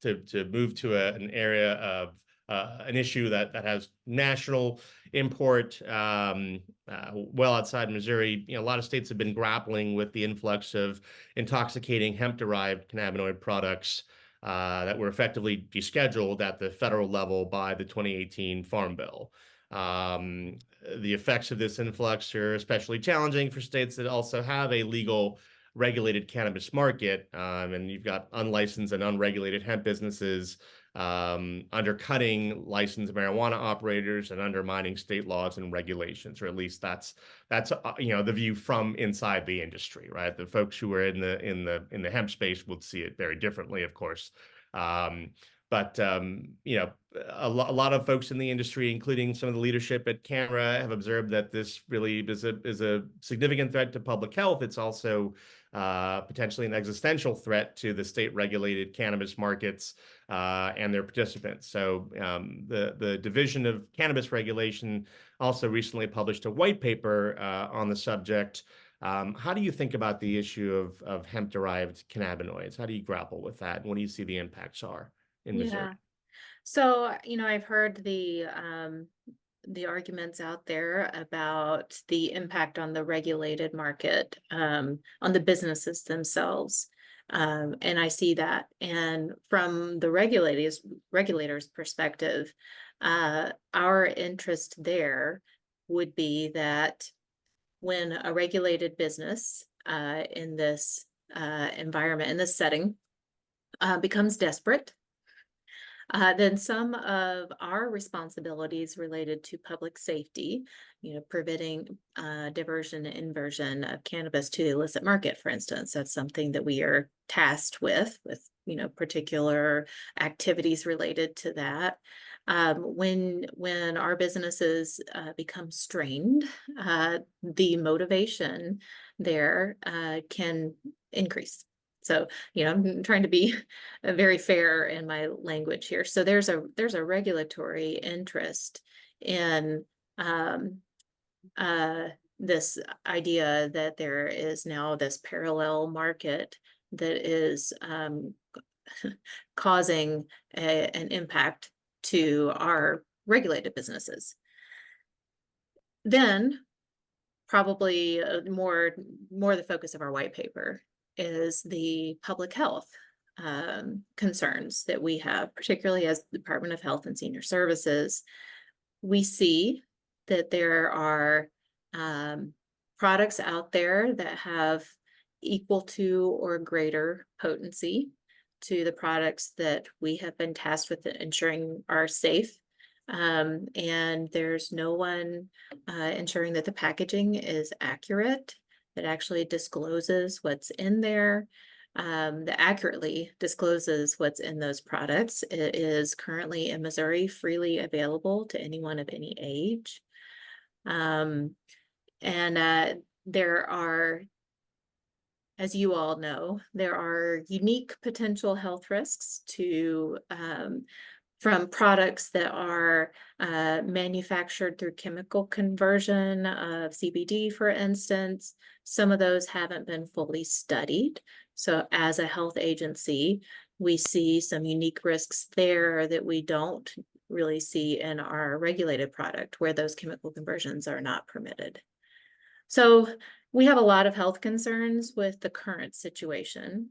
to move to an area of an issue that has national import, well outside Missouri. A lot of states have been grappling with the influx of intoxicating hemp-derived cannabinoid products that were effectively descheduled at the federal level by the 2018 Farm Bill. The effects of this influx are especially challenging for states that also have a legal regulated cannabis market, and you've got unlicensed and unregulated hemp businesses undercutting licensed marijuana operators and undermining state laws and regulations, or at least that's the view from inside the industry, right? The folks who are in the hemp space would see it very differently, of course. But a lot of folks in the industry, including some of the leadership at CAMRA, have observed that this really is a significant threat to public health. It's also potentially an existential threat to the state-regulated cannabis markets and their participants. So the Division of Cannabis Regulation also recently published a white paper on the subject. How do you think about the issue of hemp-derived cannabinoids? How do you grapple with that? And what do you see the impacts are in Missouri? Yeah. So, I've heard the arguments out there about the impact on the regulated market, on the businesses themselves. And I see that. And from the regulators' perspective, our interest there would be that when a regulated business in this environment, in this setting, becomes desperate, Then some of our responsibilities related to public safety, preventing diversion and inversion of cannabis to the illicit market, for instance. That's something that we are tasked with particular activities related to that. When our businesses become strained, the motivation there can increase. So, I'm trying to be very fair in my language here. So there's a regulatory interest in this idea that there is now this parallel market that is causing an impact to our regulated businesses. Then probably more the focus of our white paper is the public health concerns that we have, particularly as the Department of Health and Senior Services. We see that there are products out there that have equal to or greater potency to the products that we have been tasked with ensuring are safe. And there's no one ensuring that the packaging is accurate, that actually discloses what's in there, that accurately discloses what's in those products. It is currently in Missouri freely available to anyone of any age. There are, as you all know, there are unique potential health risks to from products that are manufactured through chemical conversion of CBD, for instance. Some of those haven't been fully studied. So as a health agency, we see some unique risks there that we don't really see in our regulated product, where those chemical conversions are not permitted. So we have a lot of health concerns with the current situation.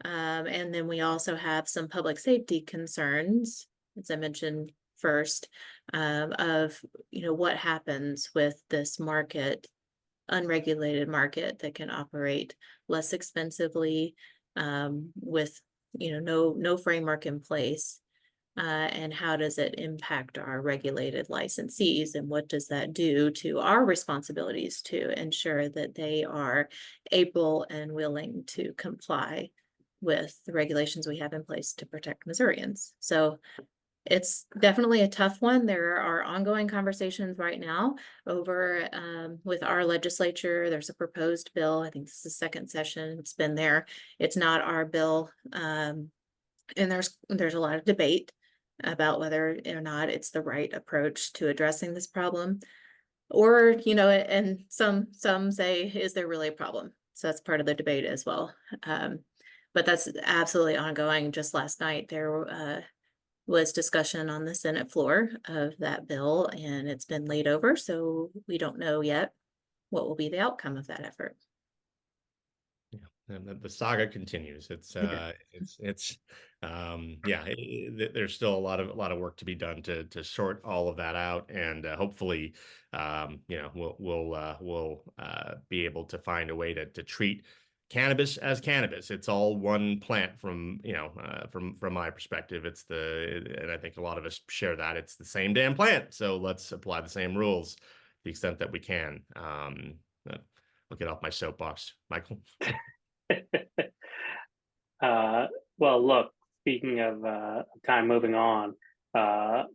And then we also have some public safety concerns, as I mentioned first, of what happens with this market, unregulated market that can operate less expensively, with no framework in place. And how does it impact our regulated licensees, and what does that do to our responsibilities to ensure that they are able and willing to comply with the regulations we have in place to protect Missourians? So it's definitely a tough one. There are ongoing conversations right now over with our legislature. There's a proposed bill. I think this is the second session. It's been there. It's not our bill. And there's a lot of debate about whether or not it's the right approach to addressing this problem. Or, and some say, is there really a problem? So that's part of the debate as well. But that's absolutely ongoing. Just last night, there was discussion on the Senate floor of that bill, and it's been laid over. So we don't know yet what will be the outcome of that effort. And the saga continues. There's still a lot of work to be done to sort all of that out, and hopefully, we'll be able to find a way to treat cannabis as cannabis. It's all one plant from my perspective. And I think a lot of us share that. It's the same damn plant. So let's apply the same rules to the extent that we can. I'll get off my soapbox, Michael. Well, look, speaking of time moving on,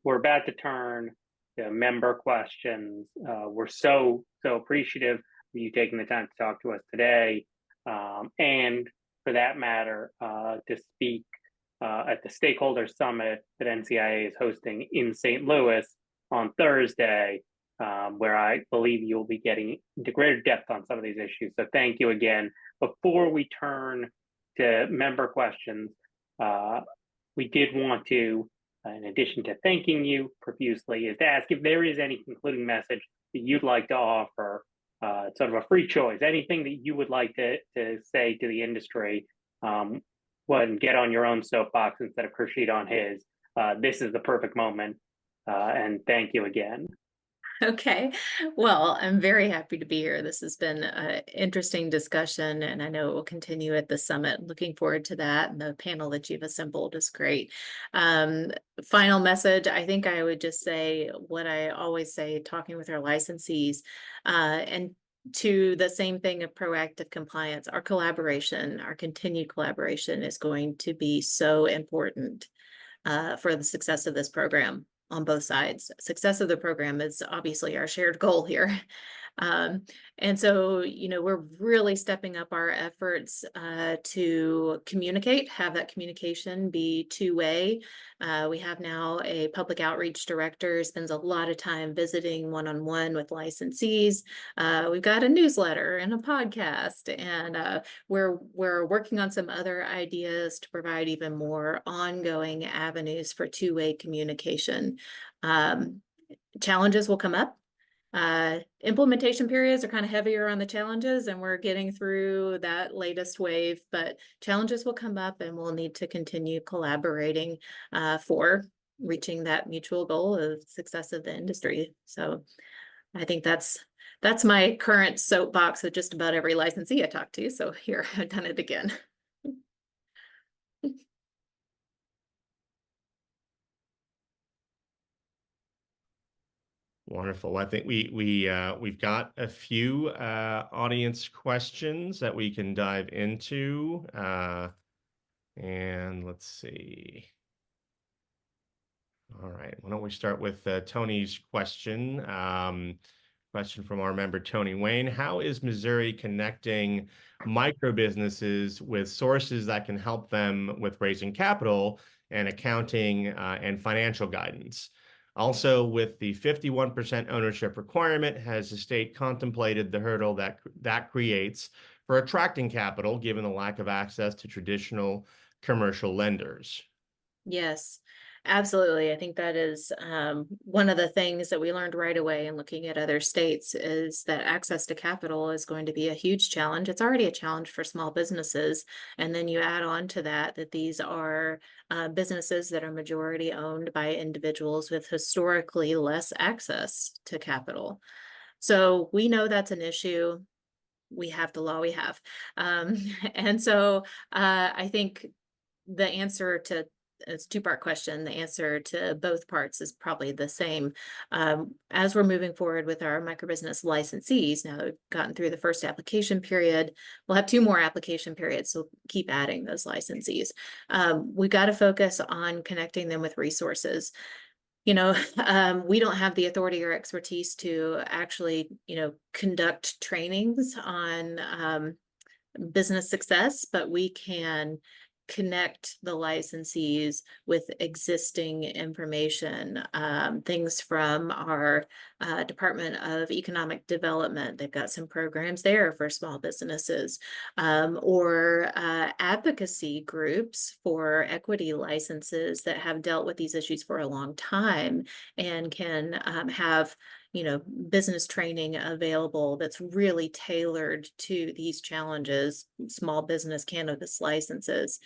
we're about to turn to member questions. We're so appreciative of you taking the time to talk to us today, and for that matter, to speak at the Stakeholder Summit that NCIA is hosting in St. Louis on Thursday, where I believe you'll be getting into greater depth on some of these issues. So thank you again. Before we turn to member questions, we did want to, in addition to thanking you profusely, is to ask if there is any concluding message that you'd like to offer, sort of a free choice, anything that you would like to say to the industry. When get on your own soapbox instead of Khurshid on his. This is the perfect moment, and thank you again. Okay, well, I'm very happy to be here. This has been an interesting discussion, and I know it will continue at the summit. Looking forward to that, and the panel that you've assembled is great. Final message, I think I would just say what I always say, talking with our licensees, and to the same thing of proactive compliance, our collaboration, our continued collaboration is going to be so important for the success of this program on both sides. Success of the program is obviously our shared goal here. And so, we're really stepping up our efforts to communicate, have that communication be two-way. We have now a public outreach director, spends a lot of time visiting one-on-one with licensees. We've got a newsletter and a podcast, and we're working on some other ideas to provide even more ongoing avenues for two-way communication. Challenges will come up. Implementation periods are kind of heavier on the challenges, and we're getting through that latest wave, but challenges will come up and we'll need to continue collaborating for reaching that mutual goal of success of the industry. So I think that's my current soapbox with just about every licensee I talk to. So here, I've done it again. Wonderful. I think we've got a few audience questions that we can dive into, and let's see. All right, why don't we start with Tony's question? Question from our member Tony Wayne: how is Missouri connecting micro businesses with sources that can help them with raising capital and accounting and financial guidance? Also, with the 51% ownership requirement, has the state contemplated the hurdle that creates for attracting capital, given the lack of access to traditional commercial lenders? Yes, absolutely. I think that is one of the things that we learned right away in looking at other states is that access to capital is going to be a huge challenge. It's already a challenge for small businesses. And then you add on to that these are businesses that are majority owned by individuals with historically less access to capital. So we know that's an issue. We have the law we have. And so I think the answer to it's a two-part question. The answer to both parts is probably the same. As we're moving forward with our microbusiness licensees, now that we've gotten through the first application period, we'll have 2 more application periods, so keep adding those licensees. We've got to focus on connecting them with resources. We don't have the authority or expertise to actually, conduct trainings on business success, but we can connect the licensees with existing information, things from our Department of Economic Development. They've got some programs there for small businesses, or advocacy groups for equity licenses that have dealt with these issues for a long time and can have business training available that's really tailored to these challenges, small business cannabis licenses.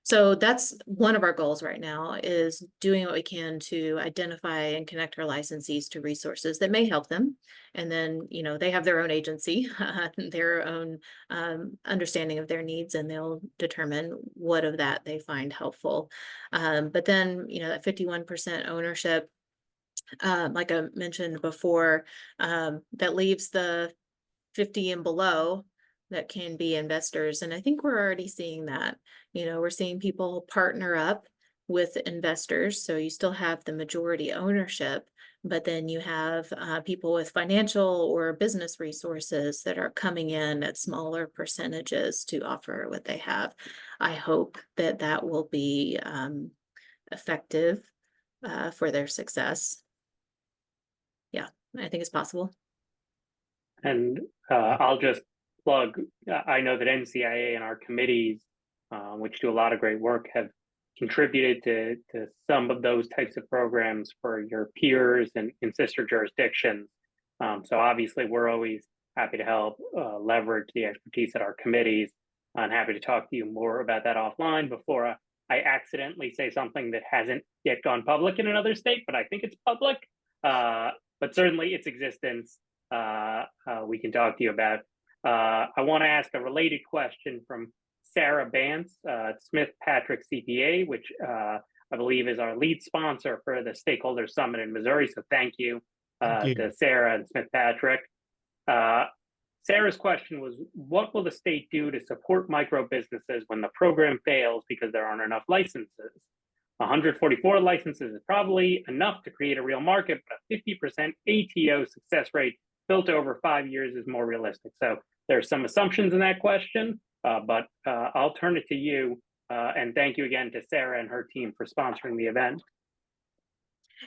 So that's one of our goals right now, is doing what we can to identify and connect our licensees to resources that may help them. And then, they have their own agency, their own understanding of their needs, and they'll determine what of that they find helpful. But then, that 51% ownership, like I mentioned before, that leaves the 50 and below that can be investors. And I think we're already seeing that. We're seeing people partner up with investors. So you still have the majority ownership, but then you have people with financial or business resources that are coming in at smaller percentages to offer what they have. I hope that will be effective for their success. Yeah, I think it's possible. And I'll just plug, I know that NCIA and our committees, which do a lot of great work, have contributed to some of those types of programs for your peers and in sister jurisdictions. So obviously we're always happy to help leverage the expertise at our committees. I'm happy to talk to you more about that offline before I accidentally say something that hasn't yet gone public in another state, but I think it's public. but certainly its existence we can talk to you about. I want to ask a related question from Sarah Bance, Smith Patrick CPA, which I believe is our lead sponsor for the Stakeholder Summit in Missouri. So thank you, to Sarah and Smith Patrick. Sarah's question was, what will the state do to support micro businesses when the program fails because there aren't enough licenses? 144 licenses is probably enough to create a real market, but a 50% ATO success rate built over 5 years is more realistic. So there's some assumptions in that question, but I'll turn it to you. And thank you again to Sarah and her team for sponsoring the event.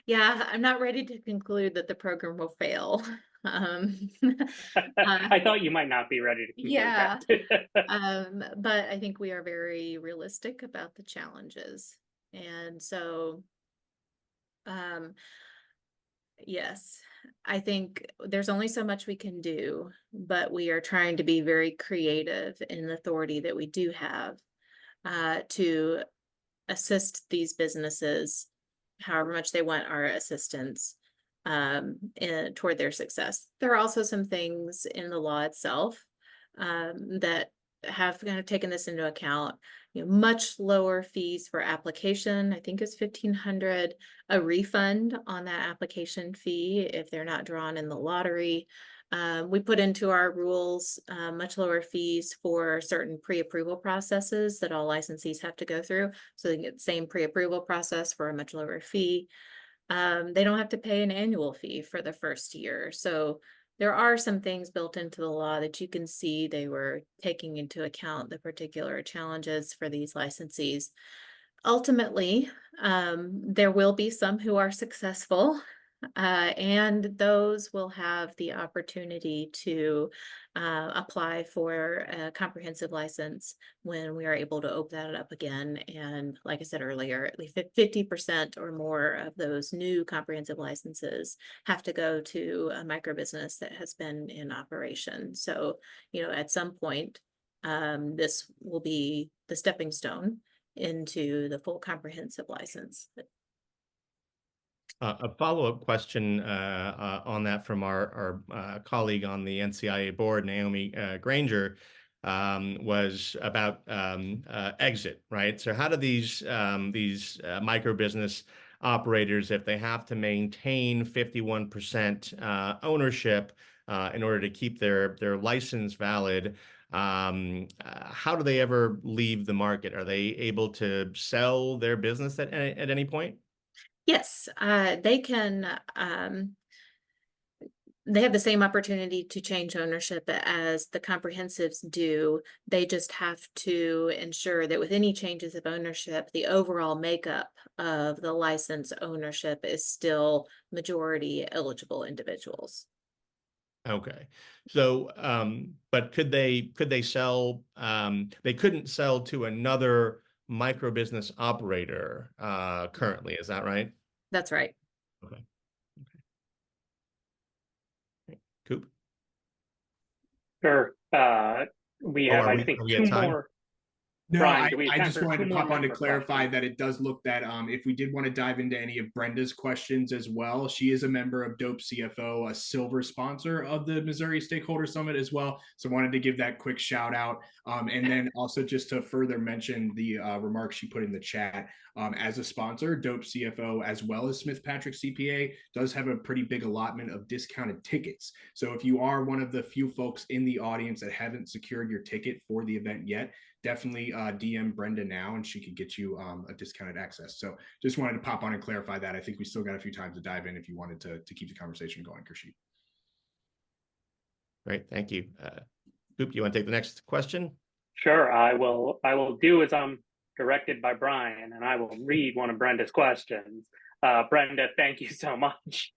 Yeah, I'm not ready to conclude that the program will fail. I thought you might not be ready to conclude that. But I think we are very realistic about the challenges. And so, yes, I think there's only so much we can do, but we are trying to be very creative in the authority that we do have to assist these businesses however much they want our assistance toward their success. There are also some things in the law itself that have kind of taken this into account. Much lower fees for application. I think it's $1,500, a refund on that application fee if they're not drawn in the lottery. We put into our rules much lower fees for certain pre-approval processes that all licensees have to go through. So they get the same pre-approval process for a much lower fee. They don't have to pay an annual fee for the first year. So there are some things built into the law that you can see they were taking into account the particular challenges for these licensees. Ultimately, there will be some who are successful, and those will have the opportunity to apply for a comprehensive license when we are able to open that up again. And like I said earlier, at least 50% or more of those new comprehensive licenses have to go to a micro business that has been in operation. So, at some point, this will be the stepping stone into the full comprehensive license. A follow-up question on that from our colleague on the NCIA board, Naomi Granger, was about exit, right? So how do these micro business operators, if they have to maintain 51% ownership in order to keep their license valid, how do they ever leave the market? Are they able to sell their business at any point? Yes, they can. They have the same opportunity to change ownership as the comprehensives do. They just have to ensure that with any changes of ownership, the overall makeup of the license ownership is still majority eligible individuals. Okay. So, but could they sell, they couldn't sell to another micro business operator currently, is that right? That's right. Okay. Coop? Sure. We have, I think, two more. No, Brian, I just wanted to pop on to clarify questions? that it does look that if we did want to dive into any of Brenda's questions as well, she is a member of Dope CFO, a silver sponsor of the Missouri Stakeholder Summit as well. So wanted to give that quick shout out. And then also just to further mention the remarks she put in the chat, as a sponsor, Dope CFO as well as Smith Patrick CPA does have a pretty big allotment of discounted tickets. So if you are one of the few folks in the audience that haven't secured your ticket for the event yet, definitely DM Brenda now and she could get you a discounted access. So just wanted to pop on and clarify that. I think we still got a few times to dive in if you wanted to keep the conversation going, Kershit. Great, thank you. Coop, you want to take the next question? Sure, I will do as I'm directed by Brian, and I will read one of Brenda's questions. Brenda, thank you so much.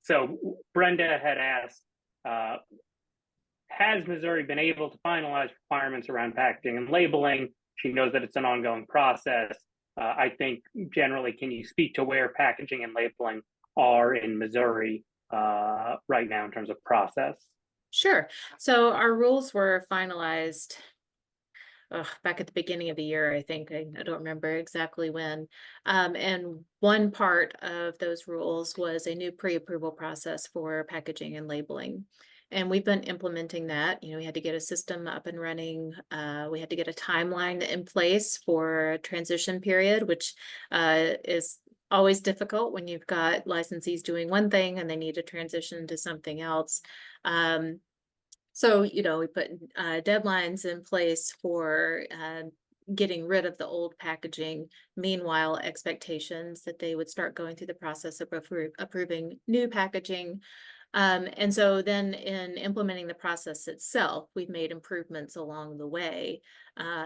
So Brenda had asked, has Missouri been able to finalize requirements around packaging and labeling? She knows that it's an ongoing process. I think generally, can you speak to where packaging and labeling are in Missouri right now in terms of process? Sure. So our rules were finalized back at the beginning of the year, I think. I don't remember exactly when. And one part of those rules was a new pre-approval process for packaging and labeling. And we've been implementing that. We had to get a system up and running. We had to get a timeline in place for a transition period, which is always difficult when you've got licensees doing one thing and they need to transition to something else. So, we put deadlines in place for getting rid of the old packaging. Meanwhile, expectations that they would start going through the process of approving new packaging. And so then in implementing the process itself, we've made improvements along the way.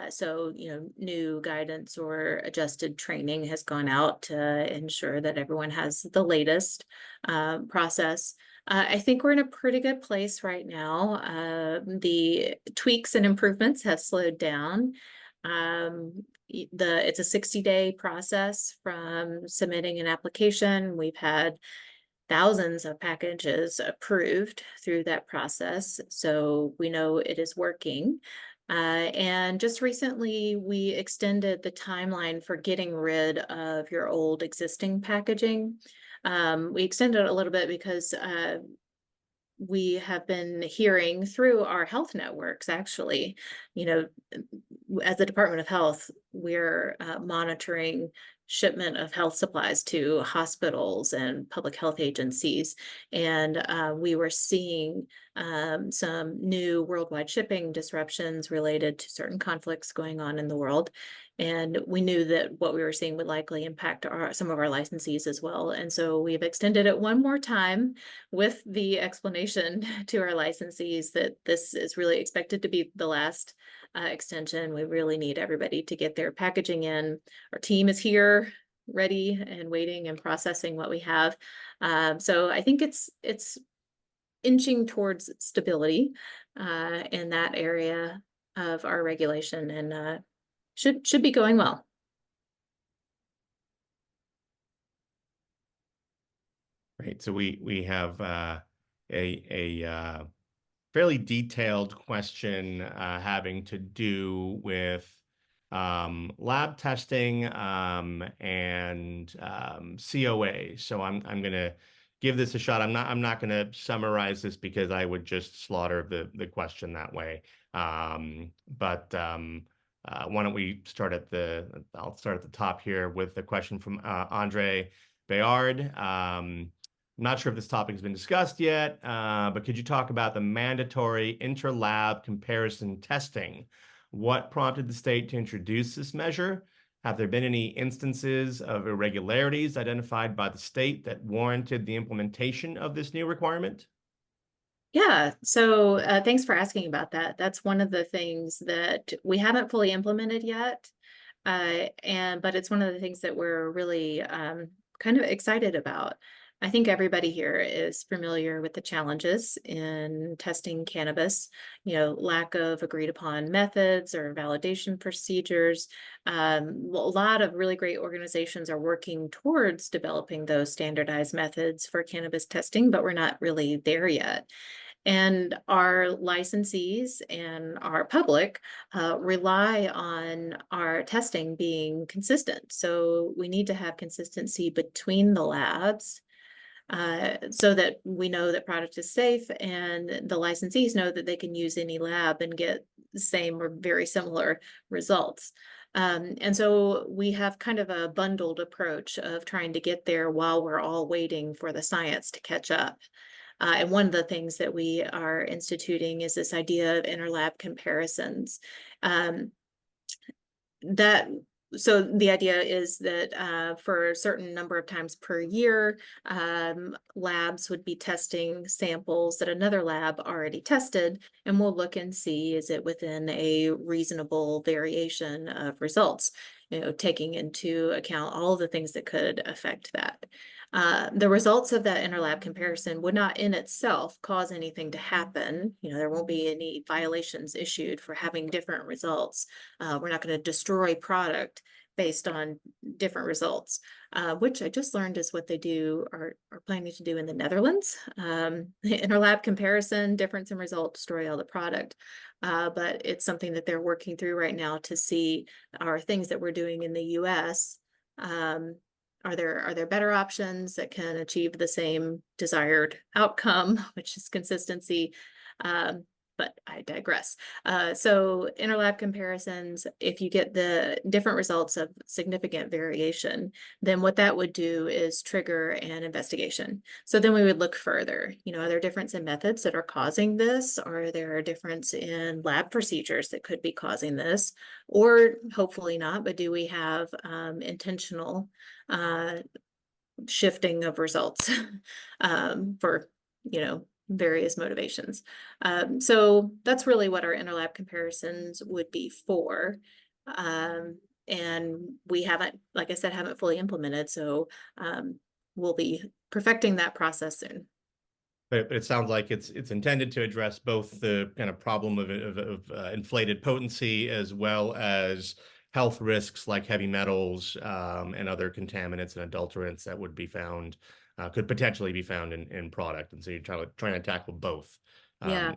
So, new guidance or adjusted training has gone out to ensure that everyone has the latest process. I think we're in a pretty good place right now. The tweaks and improvements have slowed down. It's a 60-day process from submitting an application. We've had thousands of packages approved through that process, so we know it is working. And just recently, we extended the timeline for getting rid of your old existing packaging. We extended it a little bit because we have been hearing through our health networks, actually, as the Department of Health, we're monitoring shipment of health supplies to hospitals and public health agencies. And we were seeing some new worldwide shipping disruptions related to certain conflicts going on in the world. And we knew that what we were seeing would likely impact some of our licensees as well. And so we've extended it one more time with the explanation to our licensees that this is really expected to be the last extension. We really need everybody to get their packaging in. Our team is here, ready and waiting and processing what we have. So I think it's inching towards stability in that area of our regulation, and should be going well. Right. So we have a fairly detailed question having to do with lab testing and COA. So I'm going to give this a shot. I'm not going to summarize this because I would just slaughter the question that way. But why don't we start I'll start at the top here with the question from Andre Bayard. I'm not sure if this topic has been discussed yet, but could you talk about the mandatory inter-lab comparison testing? What prompted the state to introduce this measure? Have there been any instances of irregularities identified by the state that warranted the implementation of this new requirement? Yeah, so thanks for asking about that. That's one of the things that we haven't fully implemented yet. But it's one of the things that we're really kind of excited about. I think everybody here is familiar with the challenges in testing cannabis, lack of agreed upon methods or validation procedures. A lot of really great organizations are working towards developing those standardized methods for cannabis testing, but we're not really there yet. And our licensees and our public rely on our testing being consistent. So we need to have consistency between the labs so that we know that product is safe, and the licensees know that they can use any lab and get the same or very similar results. And so we have kind of a bundled approach of trying to get there while we're all waiting for the science to catch up. And one of the things that we are instituting is this idea of interlab comparisons. So the idea is that for a certain number of times per year, labs would be testing samples that another lab already tested, and we'll look and see, is it within a reasonable variation of results, taking into account all of the things that could affect that. The results of that interlab comparison would not in itself cause anything to happen. There won't be any violations issued for having different results. We're not going to destroy product, based on different results, which I just learned is what they are planning to do in the Netherlands. The interlab comparison, difference in result, destroy all the product. But it's something that they're working through right now to see, are things that we're doing in the US, are there better options that can achieve the same desired outcome, which is consistency? But I digress. So interlab comparisons, if you get the different results of significant variation, then what that would do is trigger an investigation. So then we would look further. Are there difference in methods that are causing this? Are there a difference in lab procedures that could be causing this? Or hopefully not, but do we have intentional shifting of results for, various motivations. So that's really what our interlab comparisons would be for. And we haven't, like I said, haven't fully implemented. So we'll be perfecting that process soon. But it sounds like it's intended to address both the kind of problem of inflated potency, as well as health risks like heavy metals and other contaminants and adulterants that would be found, could potentially be found in product. And so you're trying to tackle both. Yeah.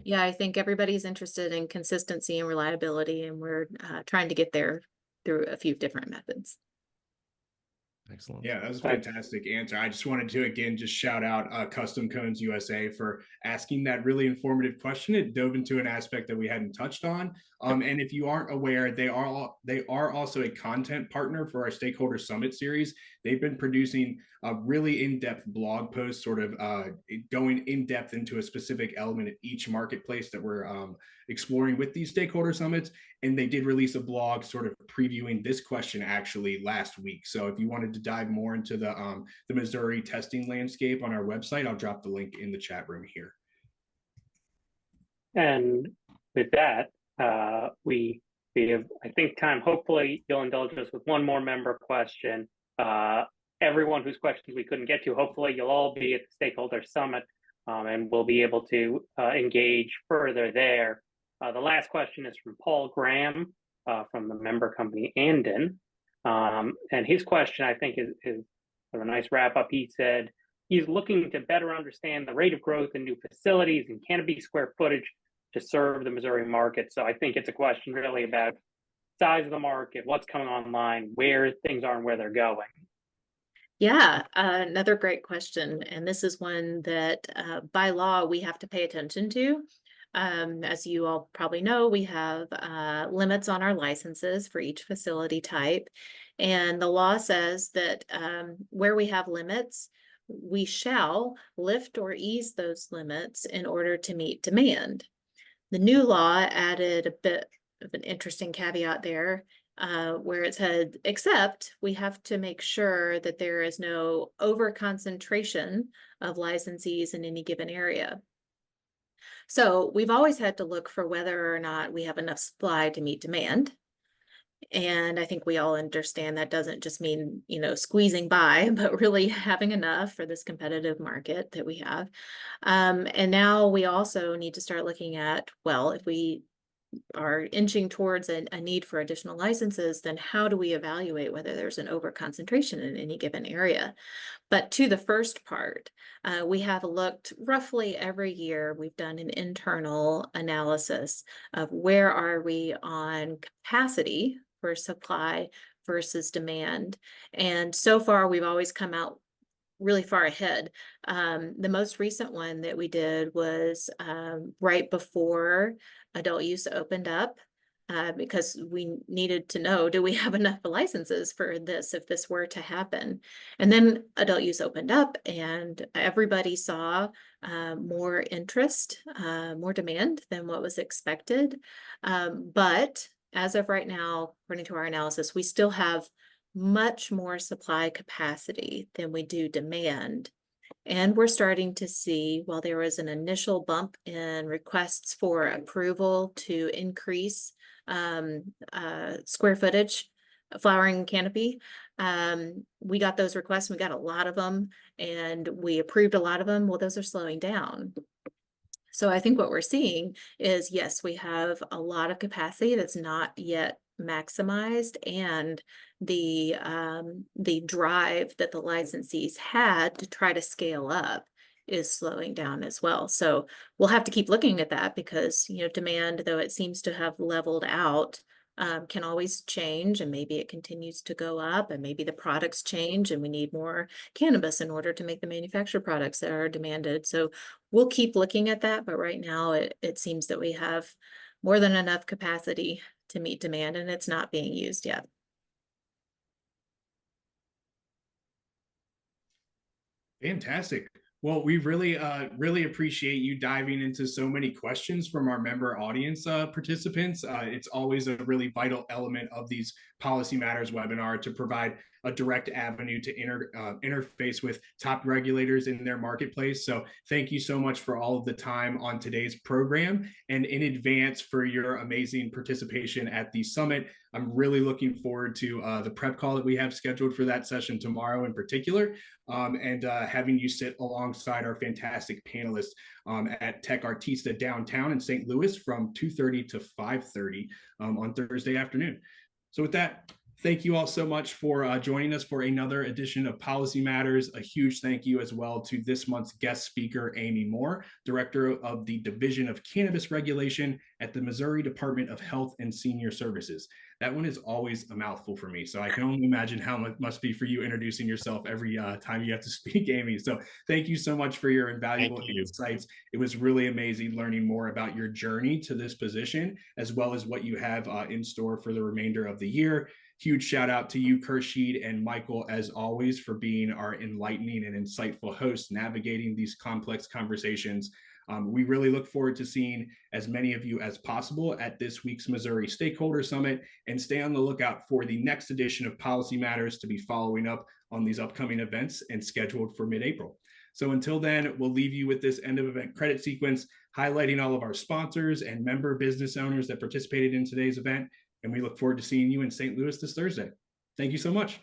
Yeah, I think everybody's interested in consistency and reliability, and we're trying to get there through a few different methods. Excellent. Yeah, that was a fantastic answer. I just wanted to, again, just shout out Custom Cones USA for asking that really informative question. It dove into an aspect that we hadn't touched on. And if you aren't aware, they are also a content partner for our Stakeholder Summit series. They've been producing a really in-depth blog post, sort of going in-depth into a specific element of each marketplace that we're exploring with these Stakeholder Summits. And they did release a blog sort of previewing this question actually last week. So if you wanted to dive more into the Missouri testing landscape on our website, I'll drop the link in the chat room here. And with that, we have, I think, time. Hopefully you'll indulge us with one more member question. Everyone whose questions we couldn't get to, hopefully you'll all be at the Stakeholder Summit, and we'll be able to engage further there. The last question is from Paul Graham from the member company Andon. And his question, I think, is sort of a nice wrap up. He said he's looking to better understand the rate of growth in new facilities and cannabis square footage to serve the Missouri market. So I think it's a question really about size of the market, what's coming online, where things are and where they're going. Yeah, another great question. And this is one that by law we have to pay attention to. As you all probably know, we have limits on our licenses for each facility type. And the law says that where we have limits, we shall lift or ease those limits in order to meet demand. The new law added a bit of an interesting caveat there, where it said, except we have to make sure that there is no over-concentration of licensees in any given area. So we've always had to look for whether or not we have enough supply to meet demand. And I think we all understand that doesn't just mean, squeezing by, but really having enough for this competitive market that we have. And now we also need to start looking at, well, if we are inching towards a need for additional licenses, then how do we evaluate whether there's an over-concentration in any given area? But to the first part, we have looked roughly every year, we've done an internal analysis of where are we on capacity for supply versus demand. And so far, we've always come out really far ahead. The most recent one that we did was right before adult use opened up, because we needed to know, do we have enough licenses for this if this were to happen? And then adult use opened up and everybody saw more interest, more demand than what was expected. But as of right now, according to our analysis, we still have much more supply capacity than we do demand. And we're starting to see, while there was an initial bump in requests for approval to increase square footage, flowering canopy, we got those requests, we got a lot of them, and we approved a lot of them. Well, those are slowing down. So I think what we're seeing is, yes, we have a lot of capacity that's not yet maximized, and the drive that the licensees had to try to scale up is slowing down as well. So we'll have to keep looking at that because, demand, though it seems to have leveled out, can always change, and maybe it continues to go up, and maybe the products change and we need more cannabis in order to make the manufactured products that are demanded. So we'll keep looking at that, but right now it seems that we have more than enough capacity to meet demand, and it's not being used yet. Fantastic. Well, we really appreciate you diving into so many questions from our member audience participants. It's always a really vital element of these Policy Matters webinar to provide a direct avenue to interface with top regulators in their marketplace. So thank you so much for all of the time on today's program, and in advance for your amazing participation at the summit. I'm really looking forward to the prep call that we have scheduled for that session tomorrow in particular, and having you sit alongside our fantastic panelists at Tech Artista downtown in St. Louis from 2:30 to 5:30 on Thursday afternoon. So with that, thank you all so much for joining us for another edition of Policy Matters. A huge thank you as well to this month's guest speaker, Amy Moore, Director of the Division of Cannabis Regulation at the Missouri Department of Health and Senior Services. That one is always a mouthful for me, so I can only imagine how it must be for you introducing yourself every time you have to speak, Amy. So thank you so much for your invaluable insights. It was really amazing learning more about your journey to this position, as well as what you have in store for the remainder of the year. Huge shout out to you, Khurshid and Michael, as always, for being our enlightening and insightful hosts, navigating these complex conversations. We really look forward to seeing as many of you as possible at this week's Missouri Stakeholder Summit, and stay on the lookout for the next edition of Policy Matters to be following up on these upcoming events and scheduled for mid-April. So until then, we'll leave you with this end of event credit sequence, highlighting all of our sponsors and member business owners that participated in today's event. And we look forward to seeing you in St. Louis this Thursday. Thank you so much.